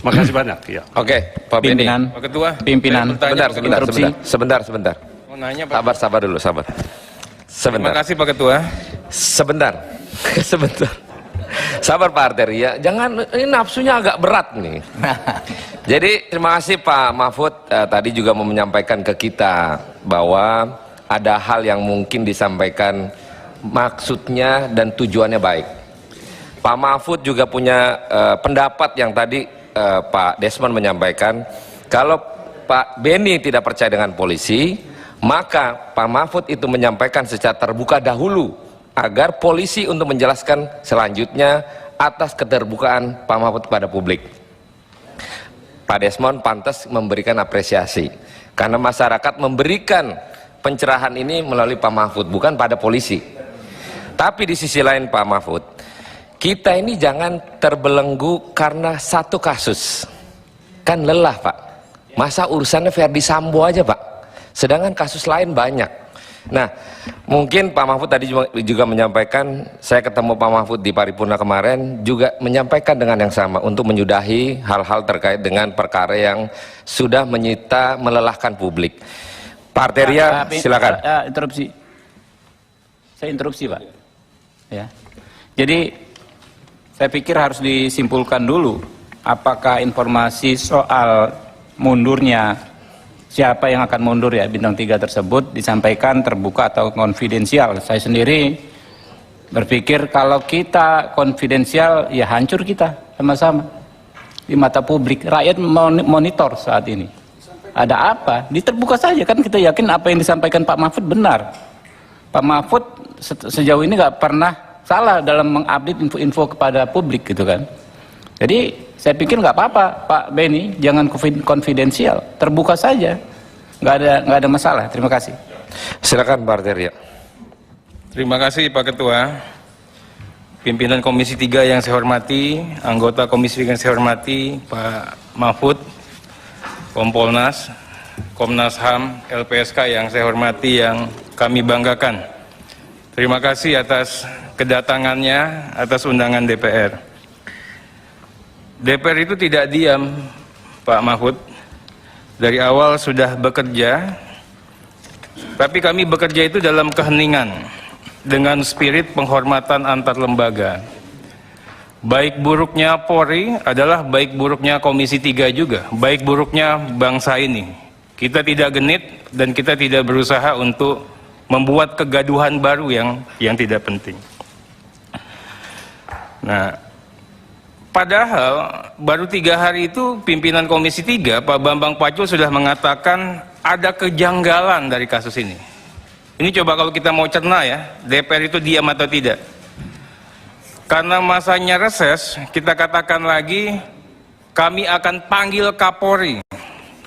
Makasih banyak. Ya. Oke, Pak Beni. Pak Ketua, pimpinan. Sebentar. Mau nanya, Pak. Sabar dulu. Terima kasih Pak Ketua. Sebentar. Sabar Pak Arteria, jangan, ini nafsunya agak berat nih. Jadi terima kasih Pak Mahfud, tadi juga mau menyampaikan ke kita bahwa ada hal yang mungkin disampaikan maksudnya dan tujuannya baik. Pak Mahfud juga punya pendapat yang tadi Pak Desmond menyampaikan, kalau Pak Beni tidak percaya dengan polisi, maka Pak Mahfud itu menyampaikan secara terbuka dahulu agar polisi untuk menjelaskan selanjutnya atas keterbukaan Pak Mahfud kepada publik. Pak Desmond pantas memberikan apresiasi karena masyarakat memberikan pencerahan ini melalui Pak Mahfud, bukan pada polisi. Tapi di sisi lain Pak Mahfud, kita ini jangan terbelenggu karena satu kasus. Kan lelah Pak, masa urusannya Verdi Sambo aja Pak, sedangkan kasus lain banyak. Nah, mungkin Pak Mahfud tadi juga menyampaikan, saya ketemu Pak Mahfud di paripurna kemarin juga menyampaikan dengan yang sama untuk menyudahi hal-hal terkait dengan perkara yang sudah menyita melelahkan publik. Pak Arteria, silakan. Interupsi. Saya interupsi Pak. Ya. Jadi saya pikir harus disimpulkan dulu apakah informasi soal mundurnya siapa yang akan mundur ya bintang 3 tersebut disampaikan terbuka atau konfidensial. Saya sendiri berpikir kalau kita konfidensial ya hancur kita sama-sama di mata publik. Rakyat monitor saat ini. Ada apa? Diterbuka saja, kan kita yakin apa yang disampaikan Pak Mahfud benar. Pak Mahfud sejauh ini nggak pernah salah dalam mengupdate info-info kepada publik gitu kan. Jadi saya pikir nggak apa-apa Pak Beni, jangan konfidensial, terbuka saja, nggak ada masalah. Terima kasih. Silakan Pak Arteria. Terima kasih Pak Ketua. Pimpinan Komisi 3 yang saya hormati, anggota Komisi 3 yang saya hormati, Pak Mahfud, Kompolnas, Komnas HAM, LPSK yang saya hormati, yang kami banggakan. Terima kasih atas kedatangannya, atas undangan DPR. DPR itu tidak diam, Pak Mahfud. Dari awal sudah bekerja, tapi kami bekerja itu dalam keheningan, dengan spirit penghormatan antar lembaga. Baik buruknya Polri adalah baik buruknya Komisi 3 juga, baik buruknya bangsa ini. Kita tidak genit dan kita tidak berusaha untuk membuat kegaduhan baru yang tidak penting. Nah, padahal baru 3 hari itu pimpinan Komisi 3, Pak Bambang Pacul sudah mengatakan ada kejanggalan dari kasus ini. Ini coba kalau kita mau cerna ya, DPR itu diam atau tidak. Karena masanya reses, kita katakan lagi, kami akan panggil Kapolri.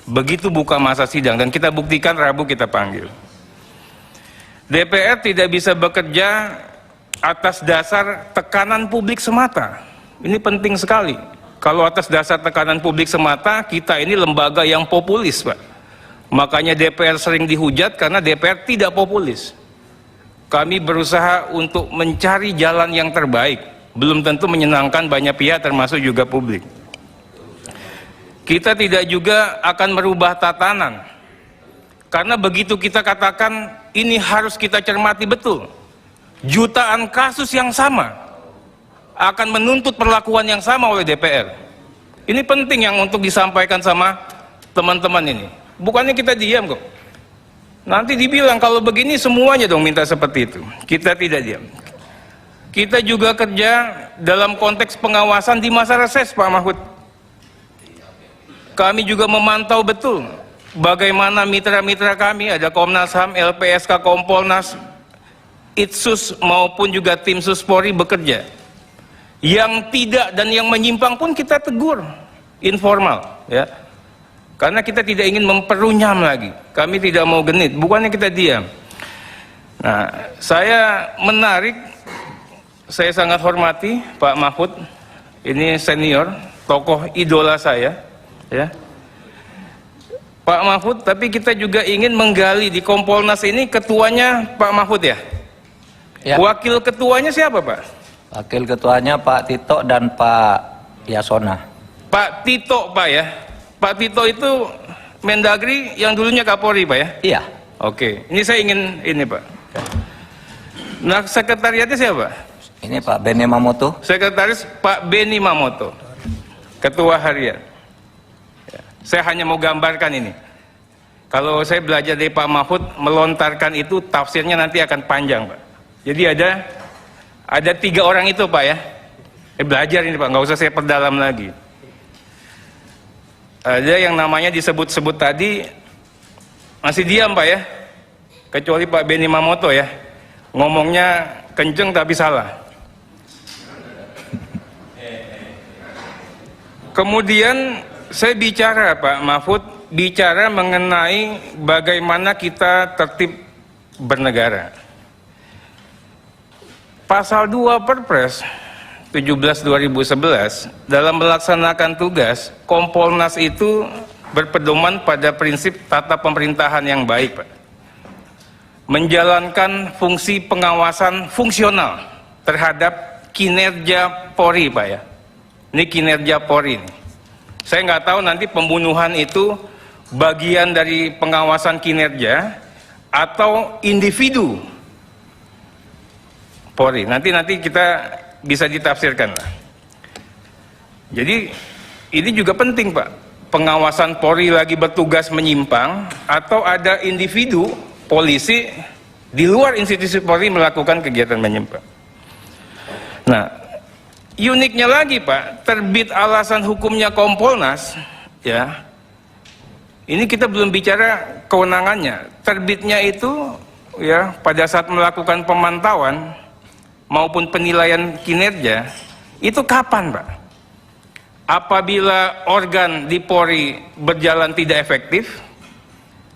Begitu buka masa sidang, dan kita buktikan Rabu kita panggil. DPR tidak bisa bekerja atas dasar tekanan publik semata. Ini penting sekali. Kalau atas dasar tekanan publik semata, kita ini lembaga yang populis, Pak. Makanya DPR sering dihujat karena DPR tidak populis. Kami berusaha untuk mencari jalan yang terbaik. Belum tentu menyenangkan banyak pihak termasuk juga publik. Kita tidak juga akan merubah tatanan. Karena begitu kita katakan ini harus kita cermati betul. Jutaan kasus yang sama akan menuntut perlakuan yang sama oleh DPR. Ini penting yang untuk disampaikan sama teman-teman ini. Bukannya kita diam kok. Nanti dibilang kalau begini semuanya dong minta seperti itu. Kita tidak diam. Kita juga kerja dalam konteks pengawasan di masa reses, Pak Mahfud. Kami juga memantau betul bagaimana mitra-mitra kami, ada Komnas HAM, LPSK, Kompolnas, Itsus maupun juga tim Suspori bekerja. Yang tidak dan yang menyimpang pun kita tegur, informal, ya. Karena kita tidak ingin memperunyam lagi. Kami tidak mau genit, bukannya kita diam. Nah, saya menarik. Saya sangat hormati Pak Mahfud, ini senior, tokoh idola saya, ya. Pak Mahfud, tapi kita juga ingin menggali di Kompolnas ini ketuanya Pak Mahfud ya? Ya. Wakil ketuanya siapa Pak? Wakil ketuanya Pak Tito dan Pak Yasona. Pak Tito Pak ya? Pak Tito itu Mendagri yang dulunya Kapolri Pak ya? Iya. Oke, ini saya ingin ini Pak. Nah, sekretariatnya siapa? Ini Pak Beni Mamoto. Sekretaris Pak Beni Mamoto, Ketua Harian. Ya, saya hanya mau gambarkan ini. Kalau saya belajar dari Pak Mahfud, melontarkan itu tafsirnya nanti akan panjang, Pak. Jadi ada 3 orang itu Pak ya. Belajar ini Pak, nggak usah saya perdalam lagi. Ada yang namanya disebut-sebut tadi masih diam Pak ya, kecuali Pak Benny Mamoto ya, ngomongnya kenceng tapi salah. Kemudian saya bicara Pak Mahfud, bicara mengenai bagaimana kita tertib bernegara. Pasal 2 Perpres 17/2011 dalam melaksanakan tugas, Kompolnas itu berpedoman pada prinsip tata pemerintahan yang baik, Pak. Menjalankan fungsi pengawasan fungsional terhadap kinerja Polri, Pak ya. Ini kinerja Polri. Saya nggak tahu nanti pembunuhan itu bagian dari pengawasan kinerja atau individu Polri. Nanti kita bisa ditafsirkan lah. Jadi ini juga penting Pak, pengawasan Polri lagi bertugas menyimpang atau ada individu polisi di luar institusi Polri melakukan kegiatan menyimpang. Nah, uniknya lagi Pak, terbit alasan hukumnya Kompolnas ya. Ini kita belum bicara kewenangannya. Terbitnya itu ya pada saat melakukan pemantauan maupun penilaian kinerja, itu kapan Pak? Apabila organ di Polri berjalan tidak efektif,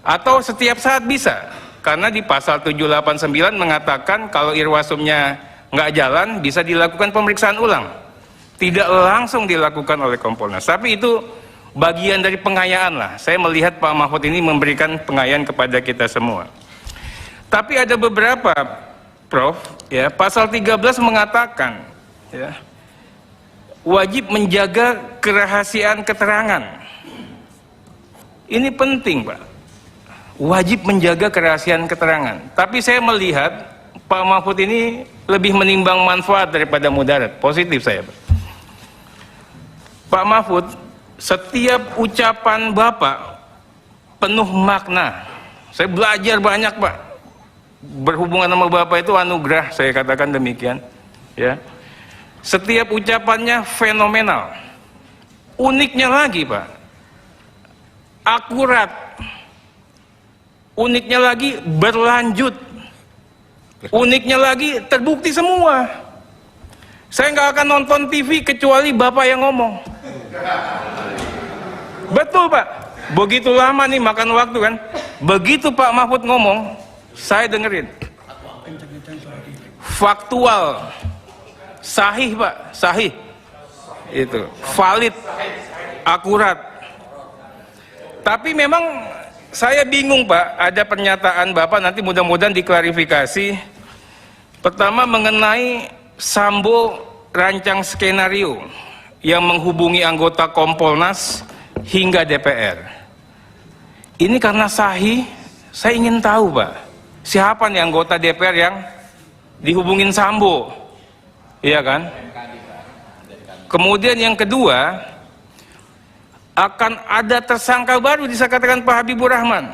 atau setiap saat bisa? Karena di pasal 789 mengatakan kalau irwasumnya nggak jalan, bisa dilakukan pemeriksaan ulang. Tidak langsung dilakukan oleh Kompolnas, tapi itu bagian dari pengayaan lah. Saya melihat Pak Mahfud ini memberikan pengayaan kepada kita semua. Tapi ada beberapa Prof, ya, pasal 13 mengatakan ya, wajib menjaga kerahasiaan keterangan. Ini penting Pak, wajib menjaga kerahasiaan keterangan. Tapi saya melihat Pak Mahfud ini lebih menimbang manfaat daripada mudarat. Positif saya Pak. Pak Mahfud, setiap ucapan Bapak penuh makna. Saya belajar banyak Pak. Berhubungan sama Bapak itu anugerah, saya katakan demikian ya. Setiap ucapannya fenomenal. Uniknya lagi Pak, akurat. Uniknya lagi berlanjut. Uniknya lagi terbukti semua. Saya nggak akan nonton TV kecuali Bapak yang ngomong. Betul Pak, begitu lama nih makan waktu kan. Begitu Pak Mahfud ngomong, saya dengerin. Faktual, sahih Pak, sahih. Itu valid, akurat. Tapi memang saya bingung Pak, ada pernyataan Bapak nanti mudah-mudahan diklarifikasi. Pertama mengenai Sambo rancang skenario yang menghubungi anggota Kompolnas hingga DPR. Ini karena sahih, saya ingin tahu Pak, siapa nih anggota DPR yang dihubungin Sambo, iya kan? Kemudian yang kedua, akan ada tersangka baru disangkakan Pak Habibur Rahman.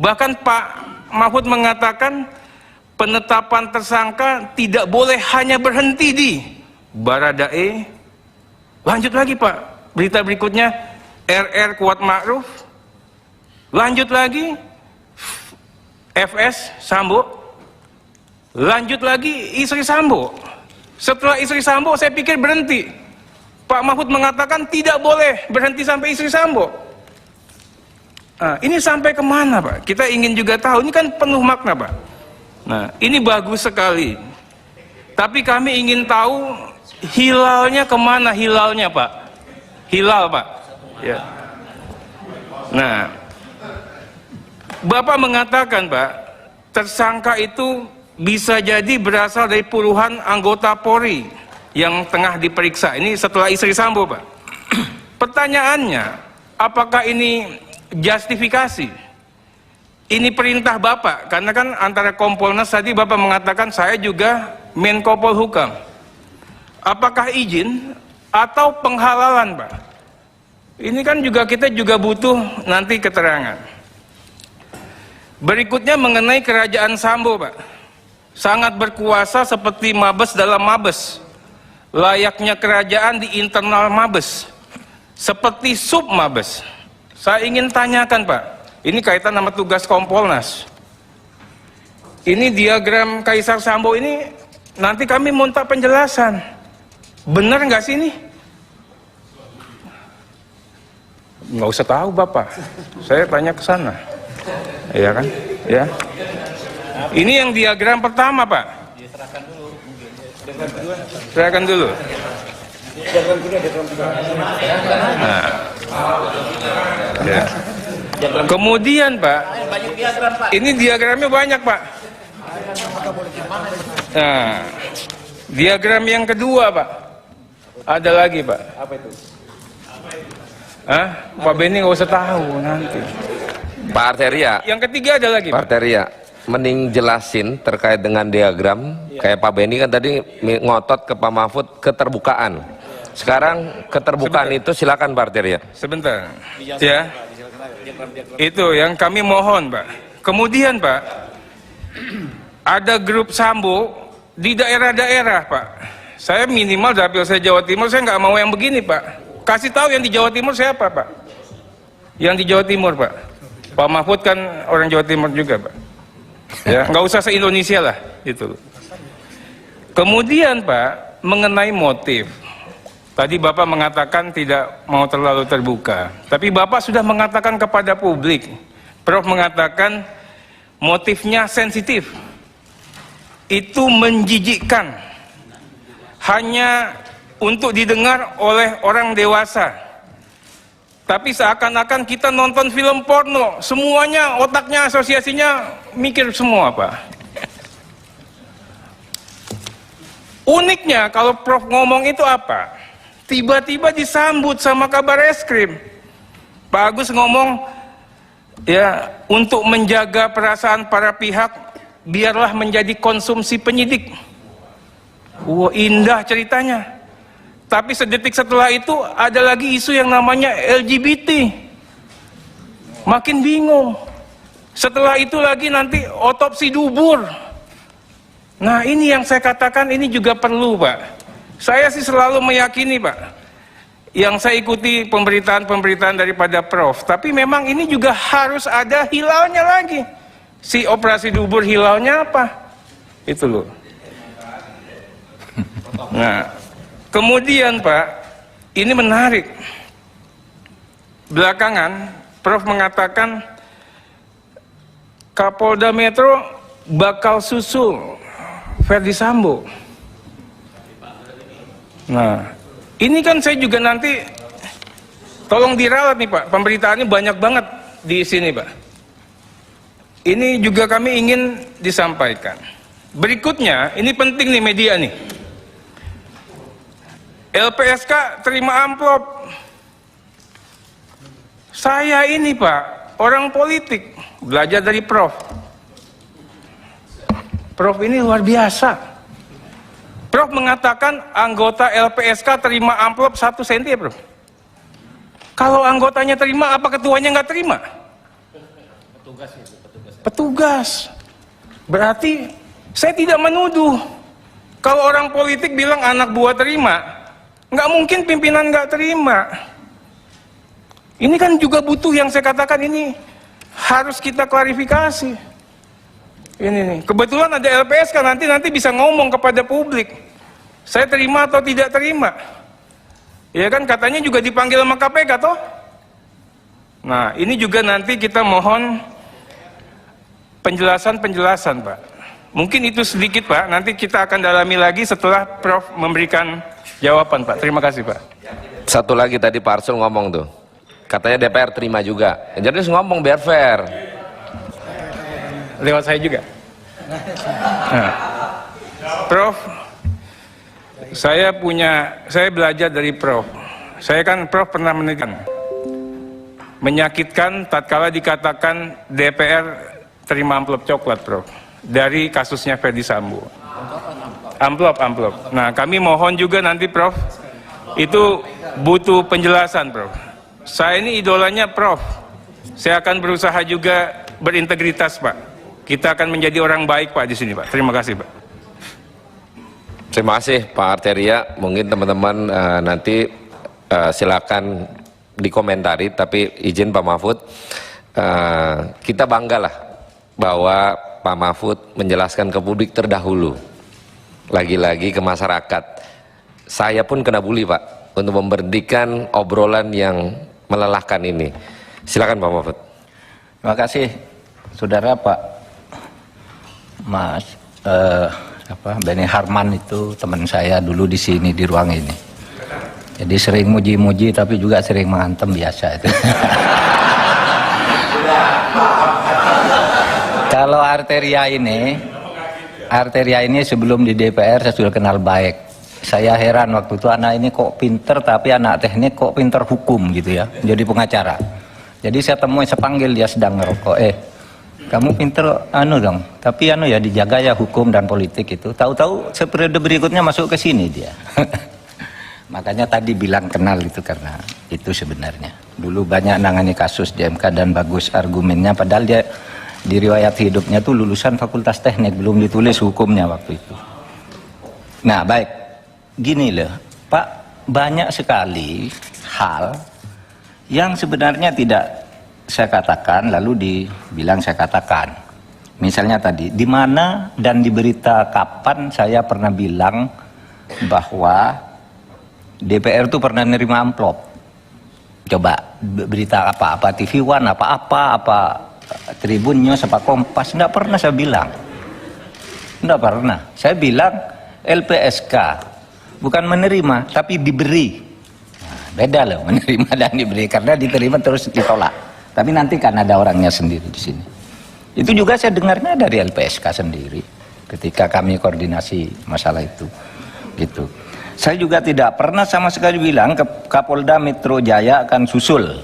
Bahkan Pak Mahfud mengatakan penetapan tersangka tidak boleh hanya berhenti di Baradae. Lanjut lagi Pak, berita berikutnya RR Kuat Ma'ruf. Lanjut lagi FS Sambo. Lanjut lagi istri Sambo. Setelah istri Sambo saya pikir berhenti. Pak Mahfud mengatakan tidak boleh berhenti sampai istri Sambo. Nah, ini sampai kemana Pak? Kita ingin juga tahu, ini kan penuh makna Pak. Nah, ini bagus sekali. Tapi kami ingin tahu hilalnya kemana hilalnya Pak? Hilal Pak. Ya. Nah, Bapak mengatakan Pak, tersangka itu bisa jadi berasal dari puluhan anggota Polri yang tengah diperiksa. Ini setelah istri Sambo Pak. Pertanyaannya, apakah ini justifikasi? Ini perintah Bapak, karena kan antara Kompolnas tadi Bapak mengatakan saya juga Menko Polhukam. Apakah izin atau penghalalan Pak? Ini kan juga kita juga butuh nanti keterangan. Berikutnya mengenai kerajaan Sambo Pak. sangat berkuasa seperti Mabes dalam Mabes, layaknya kerajaan di internal Mabes, seperti sub Mabes. Saya ingin tanyakan Pak, ini kaitan sama tugas Kompolnas. Ini diagram Kaisar Sambo ini nanti kami minta penjelasan. Benar nggak sih ini? Nggak usah tahu Bapak, saya tanya ke sana. Iya kan? Ya. Ini yang diagram pertama Pak. Serahkan dulu. Nah. Ya. Kemudian Pak, ini diagramnya banyak Pak. Nah, diagram yang kedua Pak, ada lagi Pak. Apa itu? Hah? Pak Benny nggak usah tahu nanti. Pak Arteria. Yang ketiga ada lagi Pak Arteria, mending jelasin terkait dengan diagram. Kayak Pak Benny kan tadi ngotot ke Pak Mahfud keterbukaan. Sekarang keterbukaan itu silakan Pak Arteria. Sebentar. Ya. Itu yang kami mohon Pak. Kemudian Pak, ada grup Sambo di daerah-daerah Pak. Saya minimal dapil saya Jawa Timur, saya nggak mau yang begini Pak. Kasih tahu yang di Jawa Timur siapa Pak? Yang di Jawa Timur Pak. Pak Mahfud kan orang Jawa Timur juga Pak. Ya, nggak usah se-Indonesia lah itu. Kemudian Pak, mengenai motif. Tadi Bapak mengatakan tidak mau terlalu terbuka. Tapi Bapak sudah mengatakan kepada publik. Prof mengatakan motifnya sensitif. Itu menjijikkan. Hanya untuk didengar oleh orang dewasa. Tapi seakan-akan kita nonton film porno, semuanya otaknya, asosiasinya mikir semua Pak. Uniknya kalau Prof ngomong itu apa? Tiba-tiba disambut sama kabar eskrim. Pak Agus ngomong, ya untuk menjaga perasaan para pihak, biarlah menjadi konsumsi penyidik. Wah, indah ceritanya. Tapi sedetik setelah itu ada lagi isu yang namanya LGBT. Makin bingung. Setelah itu lagi nanti otopsi dubur. Nah ini yang saya katakan ini juga perlu Pak. Saya sih selalu meyakini Pak. Yang saya ikuti pemberitaan-pemberitaan daripada Prof. Tapi memang ini juga harus ada hilalnya lagi. Si operasi dubur hilalnya apa? Itu loh. Nah. Kemudian Pak, ini menarik. Belakangan Prof mengatakan Kapolda Metro bakal susul Ferdi Sambo. Nah, ini kan saya juga nanti tolong diralat nih Pak, pemberitaannya banyak banget di sini Pak. Ini juga kami ingin disampaikan. Berikutnya, ini penting nih media nih. LPSK terima amplop. Saya ini Pak, orang politik, belajar dari Prof. Prof ini luar biasa. Prof mengatakan anggota LPSK terima amplop 1 senti ya Prof. Kalau anggotanya terima, apa ketuanya nggak terima? Petugas. Berarti saya tidak menuduh. Kalau orang politik bilang anak buah terima, nggak mungkin pimpinan nggak terima. Ini kan juga butuh yang saya katakan ini harus kita klarifikasi. Ini nih, kebetulan ada LPSK nanti bisa ngomong kepada publik. Saya terima atau tidak terima. Ya kan katanya juga dipanggil sama KPK toh. Nah ini juga nanti kita mohon penjelasan Pak. Mungkin itu sedikit Pak. Nanti kita akan dalami lagi setelah Prof memberikan jawaban Pak. Terima kasih Pak. Satu lagi tadi Pak Arsul ngomong tuh, katanya DPR terima juga. Jadi harus ngomong biar fair. Lewat saya juga. Nah, Prof, saya belajar dari Prof. Saya kan Prof pernah menyakitkan tatkala dikatakan DPR terima amplop coklat Prof. Dari kasusnya Ferdi Sambo. Amplop. Nah, kami mohon juga nanti Prof, itu butuh penjelasan Prof. Saya ini idolanya Prof. Saya akan berusaha juga berintegritas Pak. Kita akan menjadi orang baik Pak di sini Pak. Terima kasih Pak. Terima kasih Pak Arteria. Mungkin teman-teman nanti silakan dikomentari, tapi izin Pak Mahfud, kita banggalah bahwa Pak Mahfud menjelaskan ke publik terdahulu, lagi-lagi ke masyarakat. Saya pun kena bully Pak untuk memberhentikan obrolan yang melelahkan ini. Silakan Pak Mahfud. Terima kasih saudara Pak Mas Beni Harman, itu teman saya dulu di sini di ruang ini. Jadi sering muji-muji tapi juga sering mengantem, biasa itu. Kalau Arteria ini sebelum di DPR saya sudah kenal baik. Saya heran waktu itu anak ini kok pinter, tapi anak teknik kok pinter hukum gitu ya, jadi pengacara. Jadi saya temui, saya panggil, dia sedang ngerokok. Kamu pinter dong, tapi ya dijaga ya hukum dan politik itu. Tahu-tahu periode berikutnya masuk ke sini dia. Makanya tadi bilang kenal itu karena itu sebenarnya. Dulu banyak nangani kasus di MK dan bagus argumennya, padahal dia di riwayat hidupnya tuh lulusan Fakultas Teknik, belum ditulis hukumnya waktu itu. Nah baik, gini loh Pak, banyak sekali hal yang sebenarnya tidak saya katakan lalu dibilang saya katakan. Misalnya tadi, di mana dan di berita kapan saya pernah bilang bahwa DPR itu pernah nerima amplop. Coba berita apa TV One, apa Tribun News, apa Kompas, enggak pernah saya bilang. Enggak pernah. Saya bilang LPSK bukan menerima tapi diberi. Nah, beda loh menerima dan diberi, karena diterima terus ditolak. Tapi nanti kan ada orangnya sendiri di sini. Itu juga saya dengarnya dari LPSK sendiri ketika kami koordinasi masalah itu. Gitu. Saya juga tidak pernah sama sekali bilang Kapolda Metro Jaya akan susul.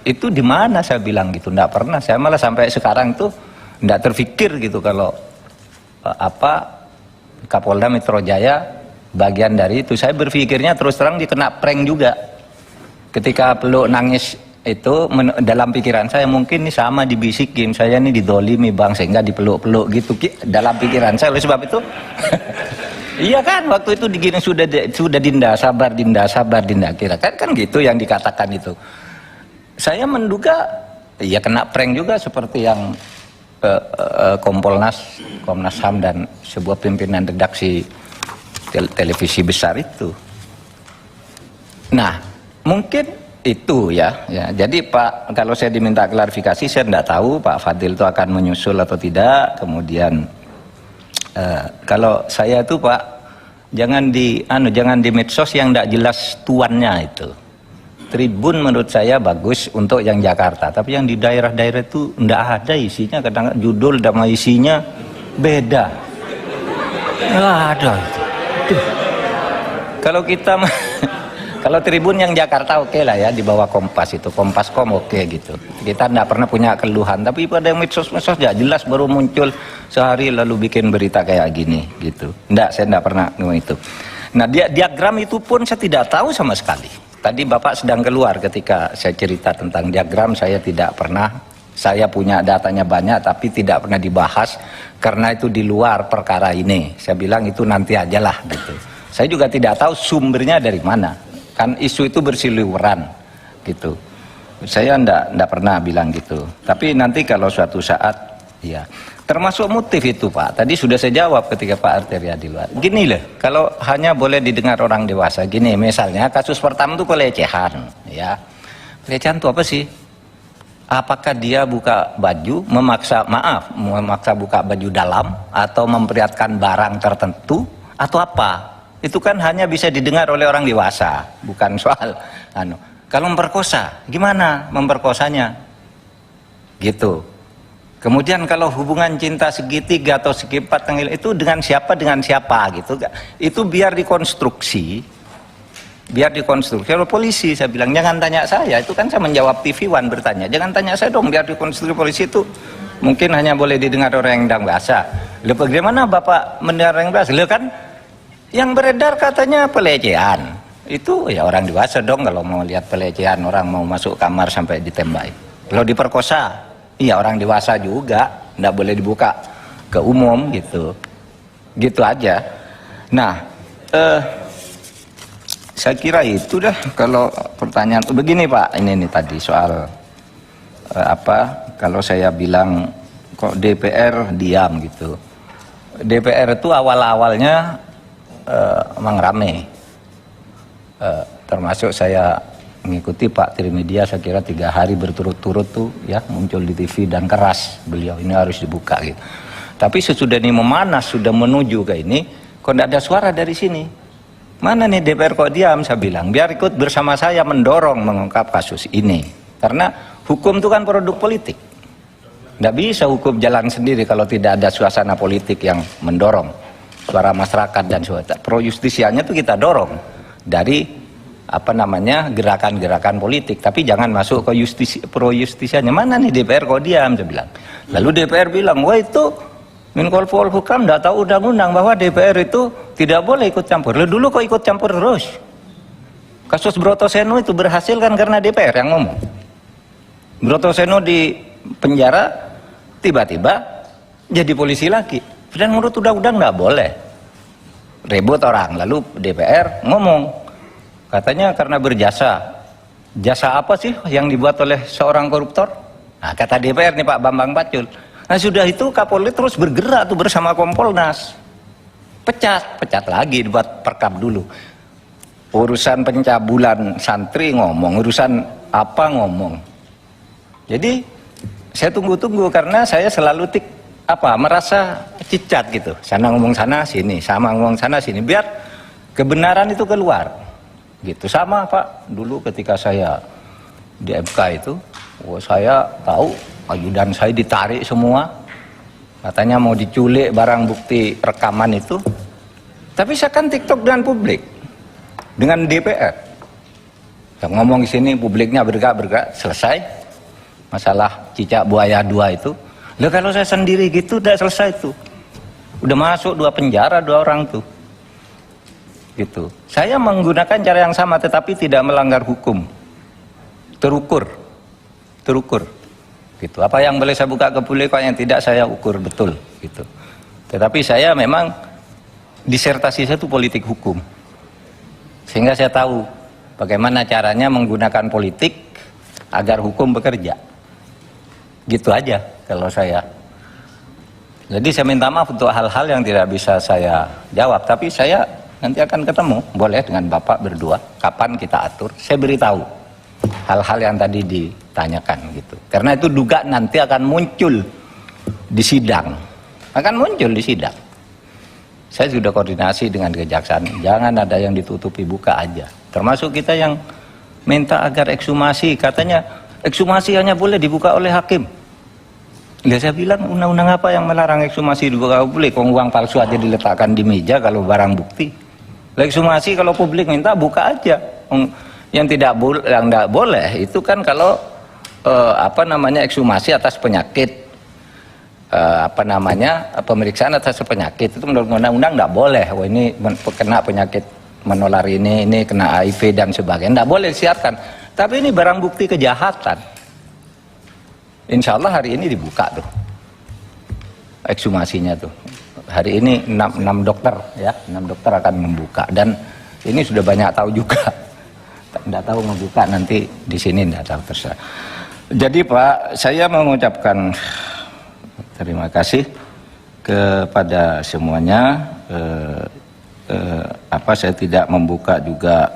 Itu di mana saya bilang gitu? Tidak pernah. Saya malah sampai sekarang tuh tidak terfikir gitu kalau Kapolda Metro Jaya bagian dari itu. Saya berpikirnya terus terang dikena prank juga. Ketika peluk nangis itu dalam pikiran saya mungkin ini sama dibisikin, saya ini didolimi bang sehingga dipeluk-peluk gitu dalam pikiran saya. Oleh sebab itu iya kan waktu itu digini sudah Dinda sabar kira kan gitu yang dikatakan itu. Saya menduga ya kena prank juga seperti yang Komnas HAM dan sebuah pimpinan redaksi televisi besar itu. Nah mungkin itu ya. Jadi Pak, kalau saya diminta klarifikasi, saya tidak tahu Pak Fadil itu akan menyusul atau tidak. Kemudian kalau saya itu Pak, jangan di medsos yang tidak jelas tuannya itu. Tribun menurut saya bagus untuk yang Jakarta, tapi yang di daerah-daerah itu tidak ada isinya, kadang judul sama isinya beda. Nggak ada itu. Kalau kita kalau Tribun yang Jakarta oke lah ya, di bawah Kompas itu, Kompas.com oke gitu. Kita tidak pernah punya keluhan, tapi pada medsos-medsos ya jelas baru muncul sehari lalu bikin berita kayak gini gitu. Saya tidak pernah itu. Nah diagram itu pun saya tidak tahu sama sekali. Tadi Bapak sedang keluar ketika saya cerita tentang diagram, saya tidak pernah, saya punya datanya banyak tapi tidak pernah dibahas karena itu di luar perkara ini. Saya bilang itu nanti aja lah gitu. Saya juga tidak tahu sumbernya dari mana. Kan isu itu bersiliweran gitu. Saya ndak pernah bilang gitu. Tapi nanti kalau suatu saat ya, termasuk motif itu Pak. Tadi sudah saya jawab ketika Pak Arteria di luar. Gini loh, kalau hanya boleh didengar orang dewasa gini, misalnya kasus pertama itu pelecehan ya. Pelecehan itu apa sih? Apakah dia buka baju, memaksa buka baju dalam atau memperlihatkan barang tertentu atau apa? Itu kan hanya bisa didengar oleh orang dewasa, bukan soal Kalau memperkosa, gimana memperkosanya? Gitu. Kemudian kalau hubungan cinta segitiga atau segiempat itu dengan siapa gitu. Itu biar dikonstruksi. Kalau polisi saya bilang jangan tanya saya, itu kan saya menjawab TV One bertanya. Jangan tanya saya dong, biar dikonstruksi. Polisi itu mungkin hanya boleh didengar orang yang tidak bahasa. Lalu bagaimana Bapak mendengar orang yang bahasa? Lalu kan yang beredar katanya pelecehan. Itu ya orang dewasa dong kalau mau lihat pelecehan, orang mau masuk kamar sampai ditembak. Kalau diperkosa, iya orang dewasa juga. nggak boleh dibuka ke umum gitu. Gitu aja. Nah, saya kira itu dah kalau pertanyaan begini Pak, ini nih tadi soal kalau saya bilang kok DPR diam gitu. DPR itu awal-awalnya memang rame. Termasuk saya mengikuti Pak Trimedia, saya kira 3 hari berturut-turut tuh ya muncul di TV dan keras beliau ini harus dibuka gitu. Tapi sesudah ini memanas, sudah menuju ke ini, kok tidak ada suara dari sini. Mana nih DPR kok diam? Saya bilang biar ikut bersama saya mendorong mengungkap kasus ini. Karena hukum itu kan produk politik. Tidak bisa hukum jalan sendiri kalau tidak ada suasana politik yang mendorong suara masyarakat dan suara. Pro justisianya itu kita dorong dari gerakan-gerakan politik. Tapi jangan masuk ke pro justisianya. Mana nih DPR kok diam? Saya bilang. Lalu DPR bilang, wah itu Menko Polhukam tidak tahu undang-undang bahwa DPR itu tidak boleh ikut campur. Lalu dulu kok ikut campur terus? Kasus Brotoseno itu berhasil kan karena DPR yang ngomong. Brotoseno di penjara, tiba-tiba jadi polisi lagi. Dan menurut undang-undang nggak boleh. Ribut orang, lalu DPR ngomong. Katanya karena berjasa. Jasa apa sih yang dibuat oleh seorang koruptor? Nah, kata DPR nih Pak Bambang Pacul. Nah sudah itu Kapolri terus bergerak tuh bersama Kompolnas. Pecat lagi dibuat perkap dulu. Urusan pencabulan santri ngomong, urusan apa ngomong. Jadi saya tunggu-tunggu karena saya selalu merasa cicat gitu. Sana ngomong sana sini, sama ngomong sana sini biar kebenaran itu keluar. Gitu sama Pak dulu ketika saya di MK itu, saya tahu ajudan saya ditarik semua, katanya mau diculik barang bukti rekaman itu. Tapi saya kan TikTok dengan publik, dengan DPR. Saya ngomong di sini publiknya bergerak, selesai masalah cicak buaya 2 itu. Loh kalau saya sendiri gitu udah selesai tuh, udah masuk 2 penjara 2 orang tuh. Gitu. Saya menggunakan cara yang sama tetapi tidak melanggar hukum, terukur. Gitu. Apa yang boleh saya buka ke publik, apa yang tidak saya ukur betul gitu. Tetapi saya memang disertasi saya itu politik hukum. Sehingga saya tahu bagaimana caranya menggunakan politik agar hukum bekerja. Gitu aja kalau saya. Jadi saya minta maaf untuk hal-hal yang tidak bisa saya jawab, tapi saya nanti akan ketemu, boleh dengan Bapak berdua, kapan kita atur, saya beritahu hal-hal yang tadi ditanyakan gitu. Karena itu duga nanti akan muncul di sidang. Saya sudah koordinasi dengan kejaksaan, jangan ada yang ditutupi, buka aja. Termasuk kita yang minta agar ekshumasi, katanya ekshumasi hanya boleh dibuka oleh hakim. Saya bilang undang-undang apa yang melarang ekshumasi dibuka publik? Uang palsu aja diletakkan di meja kalau barang bukti. Ekshumasi kalau publik minta buka aja. Yang tidak boleh itu kan kalau ekshumasi atas penyakit, pemeriksaan atas penyakit itu menurut undang-undang tidak boleh. Wah ini kena penyakit menular ini kena HIV dan sebagainya, tidak boleh disiarkan. Tapi ini barang bukti kejahatan. Insya Allah hari ini dibuka tuh ekshumasinya tuh. Hari ini 6 dokter ya, 6 dokter akan membuka dan ini sudah banyak tahu juga. Tidak tahu membuka nanti di sini tidak tahu terserah. Jadi Pak, saya mengucapkan terima kasih kepada semuanya. Saya tidak membuka juga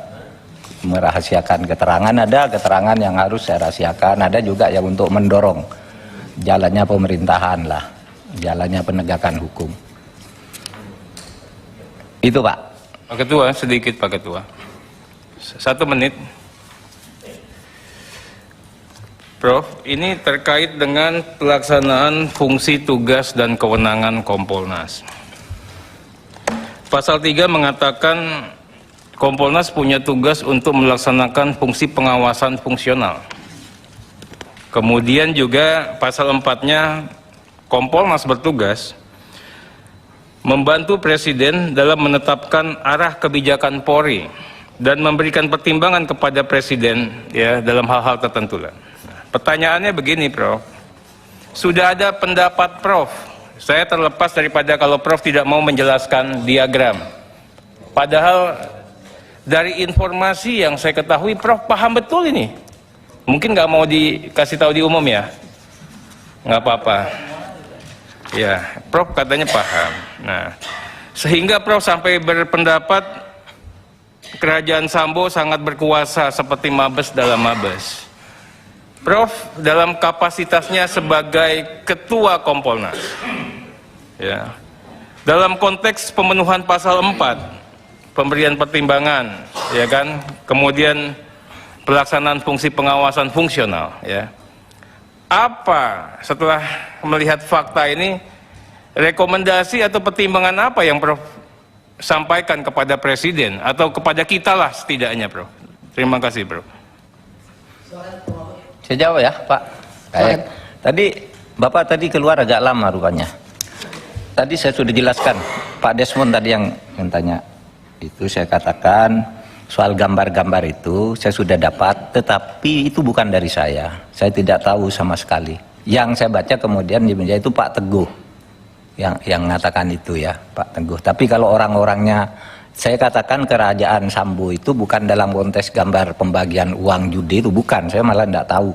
merahasiakan keterangan. Ada keterangan yang harus saya rahasiakan, ada juga yang untuk mendorong jalannya pemerintahan lah, jalannya penegakan hukum. Itu Pak. Pak Ketua, sedikit Pak Ketua. 1 menit. Prof, ini terkait dengan pelaksanaan fungsi tugas dan kewenangan Kompolnas. Pasal 3 mengatakan Kompolnas punya tugas untuk melaksanakan fungsi pengawasan fungsional. Kemudian juga pasal 4-nya Kompolnas bertugas membantu Presiden dalam menetapkan arah kebijakan Polri dan memberikan pertimbangan kepada Presiden ya dalam hal-hal tertentu lah. Pertanyaannya begini, Prof. sudah ada pendapat Prof. Saya terlepas daripada kalau Prof tidak mau menjelaskan diagram. Padahal dari informasi yang saya ketahui, Prof paham betul ini. Mungkin nggak mau dikasih tahu di umum ya? Nggak apa-apa. Ya, Prof katanya paham. Nah, sehingga Prof sampai berpendapat Kerajaan Sambo sangat berkuasa seperti Mabes dalam Mabes. Prof dalam kapasitasnya sebagai Ketua Kompolnas, ya, dalam konteks pemenuhan pasal 4, pemberian pertimbangan, ya kan, kemudian pelaksanaan fungsi pengawasan fungsional, ya. Apa setelah melihat fakta ini, rekomendasi atau pertimbangan apa yang Prof sampaikan kepada Presiden atau kepada kita lah setidaknya, Prof? Terima kasih, Prof. Saya jawab ya, Pak. Baik. Tadi Bapak tadi keluar agak lama rupanya. Tadi saya sudah jelaskan, Pak Desmond tadi yang tanya. Itu saya katakan soal gambar-gambar itu saya sudah dapat, tetapi itu bukan dari saya. Saya tidak tahu sama sekali. Yang saya baca kemudian di meja itu Pak Teguh yang mengatakan itu ya, Pak Teguh. Tapi kalau orang-orangnya, saya katakan Kerajaan Sambo itu bukan dalam konteks gambar pembagian uang judi, itu bukan. Saya malah tidak tahu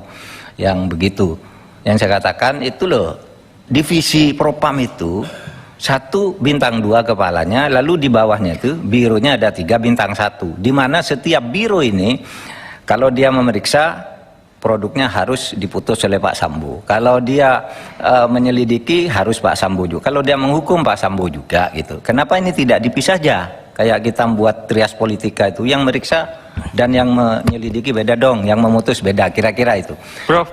yang begitu. Yang saya katakan itu loh, divisi Propam itu 1 bintang 2 kepalanya, lalu di bawahnya itu bironya ada 3 bintang 1, di mana setiap biro ini kalau dia memeriksa produknya harus diputus oleh Pak Sambo. Kalau dia menyelidiki harus Pak Sambo juga. Kalau dia menghukum Pak Sambo juga gitu. Kenapa ini tidak dipisah aja? Kayak kita membuat trias politika itu, yang meriksa dan yang menyelidiki beda dong, yang memutus beda, kira-kira itu. Prof,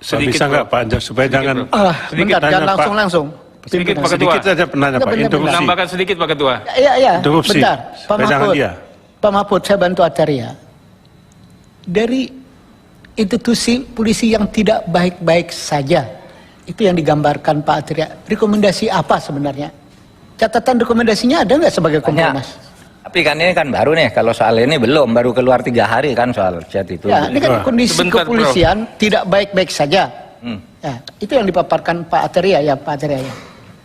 sedikit. Bisa nggak Pak Anjar supaya jangan Bentar, jangan langsung. Sedikit Pak Ketua. Sedikit saja penanya Pak. Interupsi. Menambahkan sedikit Pak Ketua. Iya. Interupsi. Bentar, Pak Supaya jangan Mahfud. dia. Pak Mahfud, saya bantu Acarya. Dari institusi polisi yang tidak baik-baik saja, itu yang digambarkan Pak Acarya. Rekomendasi apa sebenarnya? Catatan rekomendasinya ada nggak sebagai Kompolnas? Tapi kan ini kan baru nih, kalau soal ini belum, baru keluar 3 hari kan soal chat itu. Ya, ini kan kondisi Sebentar, kepolisian tidak baik-baik saja. Ya, itu yang dipaparkan Pak Acarya ya, Pak Acarya ya.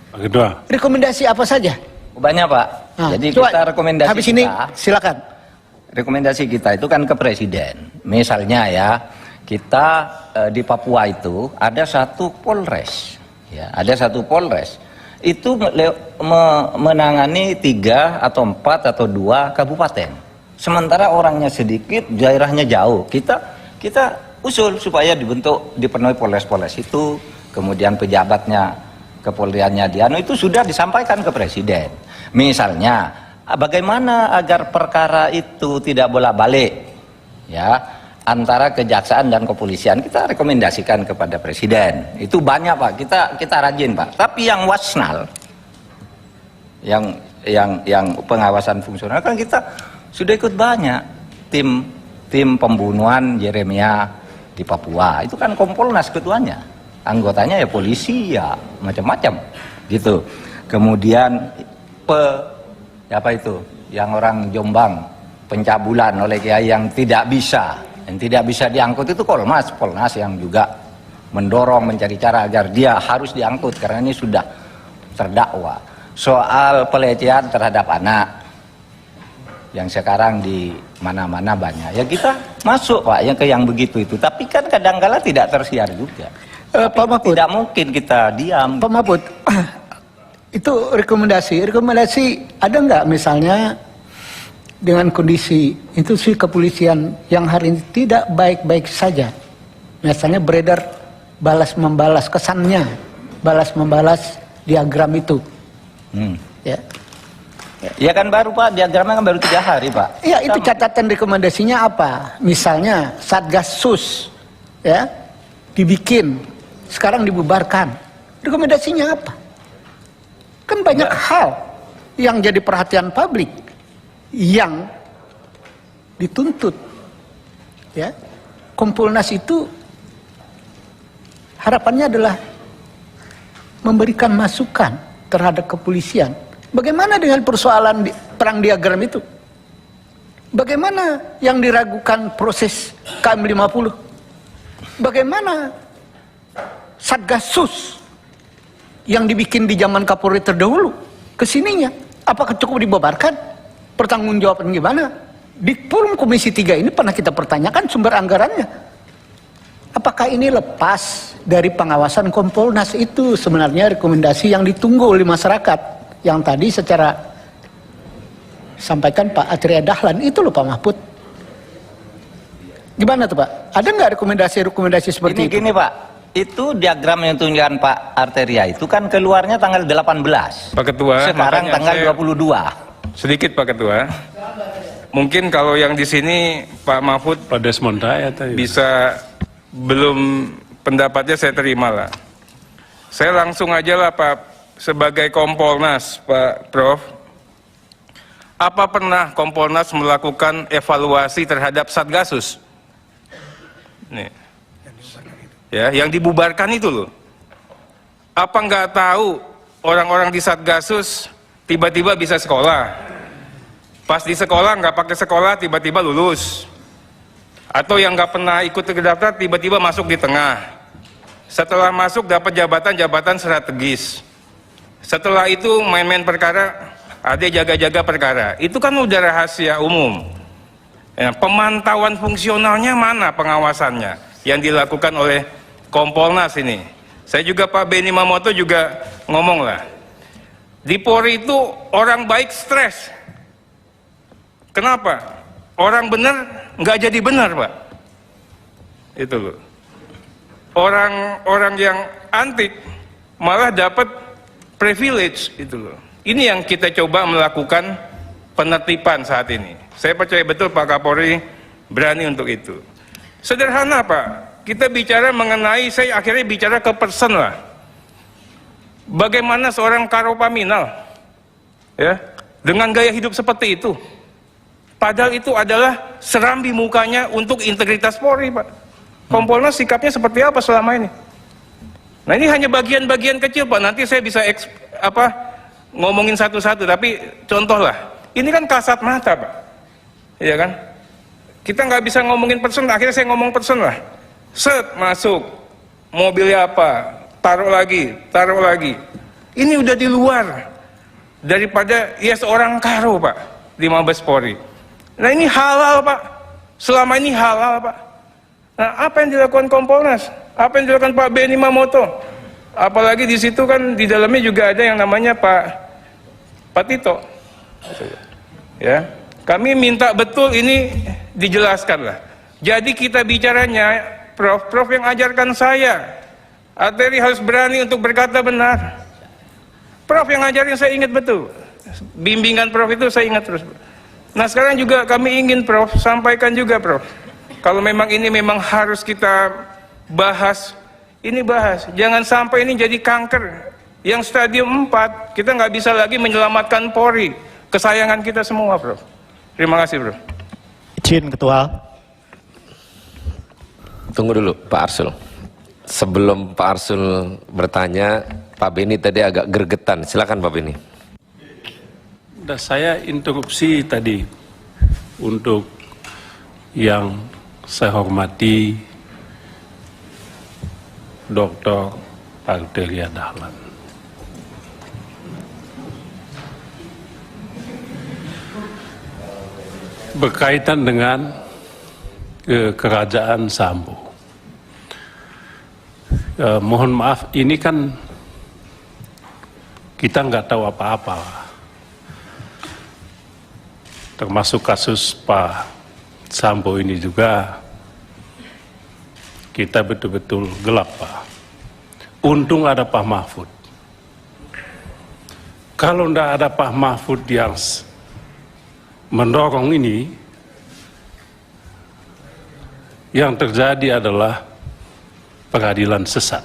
Pak Ketua. Rekomendasi apa saja? Banyak Pak. Nah, Jadi coba, kita rekomendasi habis ini silakan. Rekomendasi kita itu kan ke Presiden. Misalnya ya, kita di Papua itu ada 1 Polres, ya, ada 1 Polres. Itu menangani 3 atau 4 atau 2 kabupaten. Sementara orangnya sedikit, daerahnya jauh. Kita usul supaya dipenuhi Polres-Polres itu, kemudian pejabatnya, kepolisiannya itu sudah disampaikan ke Presiden. Misalnya, bagaimana agar perkara itu tidak bolak-balik, ya, antara kejaksaan dan kepolisian, kita rekomendasikan kepada Presiden. Itu banyak Pak, kita rajin Pak. Tapi yang wasnal, yang pengawasan fungsional kan kita sudah ikut banyak. Tim pembunuhan Jeremia di Papua, itu kan Kompolnas ketuanya. Anggotanya ya polisi ya macam-macam gitu. Kemudian apa itu? Yang orang Jombang pencabulan oleh kiai yang tidak bisa diangkut itu Polnas yang juga mendorong mencari cara agar dia harus diangkut karena ini sudah terdakwa. Soal pelecehan terhadap anak yang sekarang di mana-mana banyak, ya kita masuk Pak yang ke yang begitu itu. Tapi kan kadang-kala tidak tersiar juga. Pak Mahfud, tidak mungkin kita diam. Pak Mahfud, itu rekomendasi ada nggak misalnya dengan kondisi institusi kepolisian yang hari ini tidak baik-baik saja, misalnya beredar balas-membalas, kesannya balas-membalas diagram itu, ya kan baru Pak, diagramnya kan baru 3 hari Pak. Ya itu catatan rekomendasinya apa? Misalnya Satgas Sus, ya, dibikin, sekarang dibubarkan, rekomendasinya apa? Kan banyak hal yang jadi perhatian publik, yang dituntut, ya. Kompolnas itu harapannya adalah memberikan masukan terhadap kepolisian. Bagaimana dengan persoalan perang diagram itu? Bagaimana yang diragukan proses KM50? Bagaimana Satgasus yang dibikin di zaman Kapolri terdahulu kesininya, apakah cukup dibubarkan? Pertanggungjawaban gimana? Di forum Komisi 3 ini pernah kita pertanyakan sumber anggarannya. Apakah ini lepas dari pengawasan Kompolnas? Itu sebenarnya rekomendasi yang ditunggu oleh masyarakat, yang tadi secara sampaikan Pak Atria Dahlan itu loh Pak Mahfud. Gimana tuh Pak? Ada nggak rekomendasi seperti itu? Gini Pak, itu diagram yang tunjukkan Pak Arteria itu kan keluarnya tanggal 18. Pak Ketua, sekarang makanya tanggal saya 22. Sedikit Pak Ketua. Mungkin kalau yang di sini Pak Mahfud Pak Desmond Daya tadi. bisa belum pendapatnya saya terima lah. Saya langsung aja lah Pak, sebagai Kompolnas Pak Prof. Apa pernah Kompolnas melakukan evaluasi terhadap Satgasus? Nih. Ya, yang dibubarkan itu loh. Apa nggak tahu orang-orang di Satgasus tiba-tiba bisa sekolah? Pas di sekolah nggak pakai sekolah tiba-tiba lulus. Atau yang nggak pernah ikut terdaftar tiba-tiba masuk di tengah. Setelah masuk dapat jabatan-jabatan strategis. Setelah itu main-main perkara, ada jaga-jaga perkara. Itu kan udah rahasia umum. Ya, pemantauan fungsionalnya mana pengawasannya yang dilakukan oleh Kompolnas ini. Saya juga Pak Benny Mamoto juga ngomong lah. Di Polri itu orang baik stres. Kenapa? Orang benar nggak jadi benar Pak. Itu loh. Orang yang antik malah dapat privilege itu loh. Ini yang kita coba melakukan penertiban saat ini. Saya percaya betul Pak Kapolri berani untuk itu. Sederhana Pak, kita bicara mengenai, saya akhirnya bicara ke person lah. Bagaimana seorang Karopaminal ya, dengan gaya hidup seperti itu. Padahal itu adalah serambi mukanya untuk integritas Polri Pak. Kompolnas sikapnya seperti apa selama ini? Nah ini hanya bagian-bagian kecil Pak, nanti saya bisa ngomongin satu-satu, tapi contoh lah. Ini kan kasat mata Pak. Iya kan? Kita nggak bisa ngomongin person, akhirnya saya ngomong person lah. Set, masuk. Mobilnya apa? Taruh lagi. Ini udah di luar daripada ya seorang Karo Pak di Mabes Polri. Nah ini halal Pak. Selama ini halal Pak. Nah apa yang dilakukan Kompolnas? Apa yang dilakukan Pak Benny Mamoto? Apalagi di situ kan di dalamnya juga ada yang namanya Pak Tito. Ya, kami minta betul ini dijelaskan lah. Jadi kita bicaranya, Prof yang ajarkan saya, Ateri harus berani untuk berkata benar. Prof yang ajarin saya ingat betul. Bimbingan Prof itu saya ingat terus. Nah sekarang juga kami ingin Prof sampaikan juga Prof. Kalau memang ini memang harus kita bahas, ini bahas. Jangan sampai ini jadi kanker. Yang stadium 4, kita nggak bisa lagi menyelamatkan Polri. Kesayangan kita semua, Bro. Terima kasih, Bro. Izin, Ketua. Tunggu dulu, Pak Arsul. Sebelum Pak Arsul bertanya, Pak Benny tadi agak gergetan. Silakan Pak Benny. Saya interupsi tadi untuk yang saya hormati Dr. Arteria Dahlan. Berkaitan dengan kerajaan Sambo. Mohon maaf, ini kan kita nggak tahu apa-apa. Termasuk kasus Pak Sambo ini juga kita betul-betul gelap Pak. Untung ada Pak Mahfud. Kalau tidak ada Pak Mahfud yang mendorong ini, yang terjadi adalah pengadilan sesat.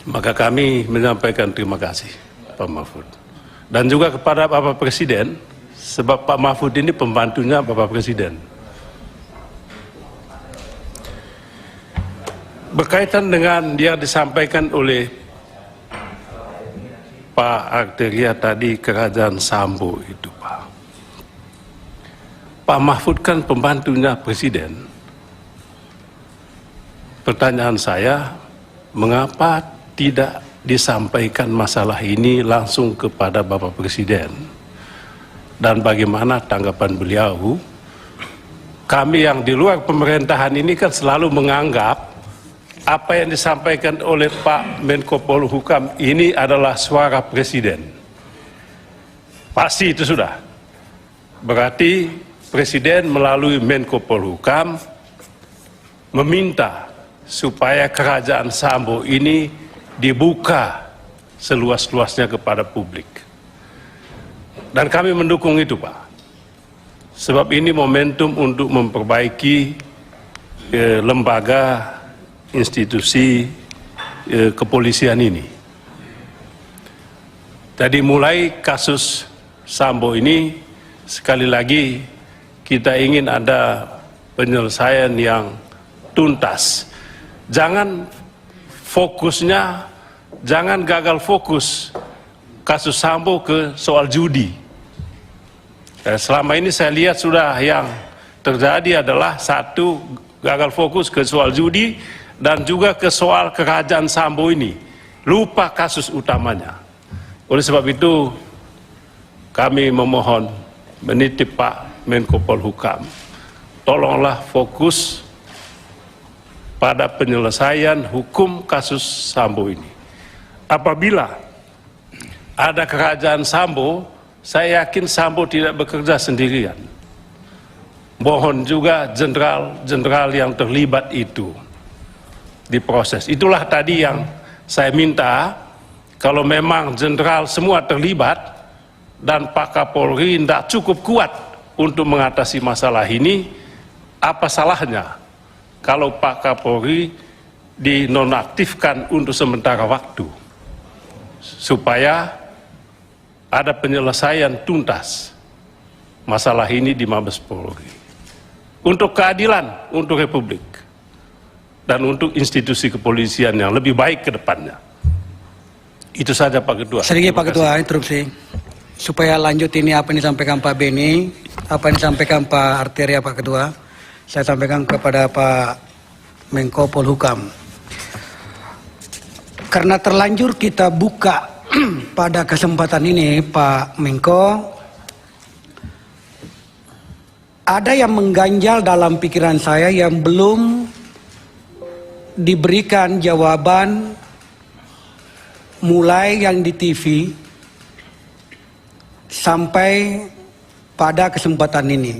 Maka kami menyampaikan terima kasih Pak Mahfud. Dan juga kepada Bapak Presiden, sebab Pak Mahfud ini pembantunya Bapak Presiden. Berkaitan dengan yang disampaikan oleh Pak Arteria tadi, kerajaan Sambo itu Pak. Pak Mahfud kan pembantunya Presiden. pertanyaan saya, mengapa tidak disampaikan masalah ini langsung kepada Bapak Presiden? Dan bagaimana tanggapan beliau? Kami yang di luar pemerintahan ini kan selalu menganggap apa yang disampaikan oleh Pak Menko Polhukam ini adalah suara Presiden. Pasti itu sudah. Berarti Presiden melalui Menko Polhukam meminta supaya kerajaan Sambo ini dibuka seluas-luasnya kepada publik. Dan kami mendukung itu, Pak. Sebab ini momentum untuk memperbaiki lembaga institusi kepolisian ini. Jadi mulai kasus Sambo ini, sekali lagi kita ingin ada penyelesaian yang tuntas. Jangan fokusnya, jangan gagal fokus kasus Sambo ke soal judi. Selama ini saya lihat sudah yang terjadi adalah satu, gagal fokus ke soal judi dan juga ke soal kerajaan Sambo ini. Lupa kasus utamanya. Oleh sebab itu kami memohon, menitip Pak Menko Polhukam, tolonglah fokus pada penyelesaian hukum kasus Sambo ini. Apabila ada kerajaan Sambo, saya yakin Sambo tidak bekerja sendirian. Mohon juga jenderal-jenderal yang terlibat itu diproses. Itulah tadi yang saya minta, kalau memang jenderal semua terlibat dan Pak Kapolri tidak cukup kuat untuk mengatasi masalah ini, apa salahnya kalau Pak Kapolri dinonaktifkan untuk sementara waktu, supaya ada penyelesaian tuntas masalah ini di Mabes Polri, untuk keadilan untuk Republik dan untuk institusi kepolisian yang lebih baik ke depannya. Itu saja Pak Ketua. Sedikit Pak Ketua, interupsi supaya lanjut ini apa yang disampaikan Pak Beni, apa yang disampaikan Pak Arteria Pak Ketua, saya sampaikan kepada Pak Menko Polhukam. Karena terlanjur kita buka pada kesempatan ini Pak Menko, ada yang mengganjal dalam pikiran saya yang belum diberikan jawaban, mulai yang di TV sampai pada kesempatan ini.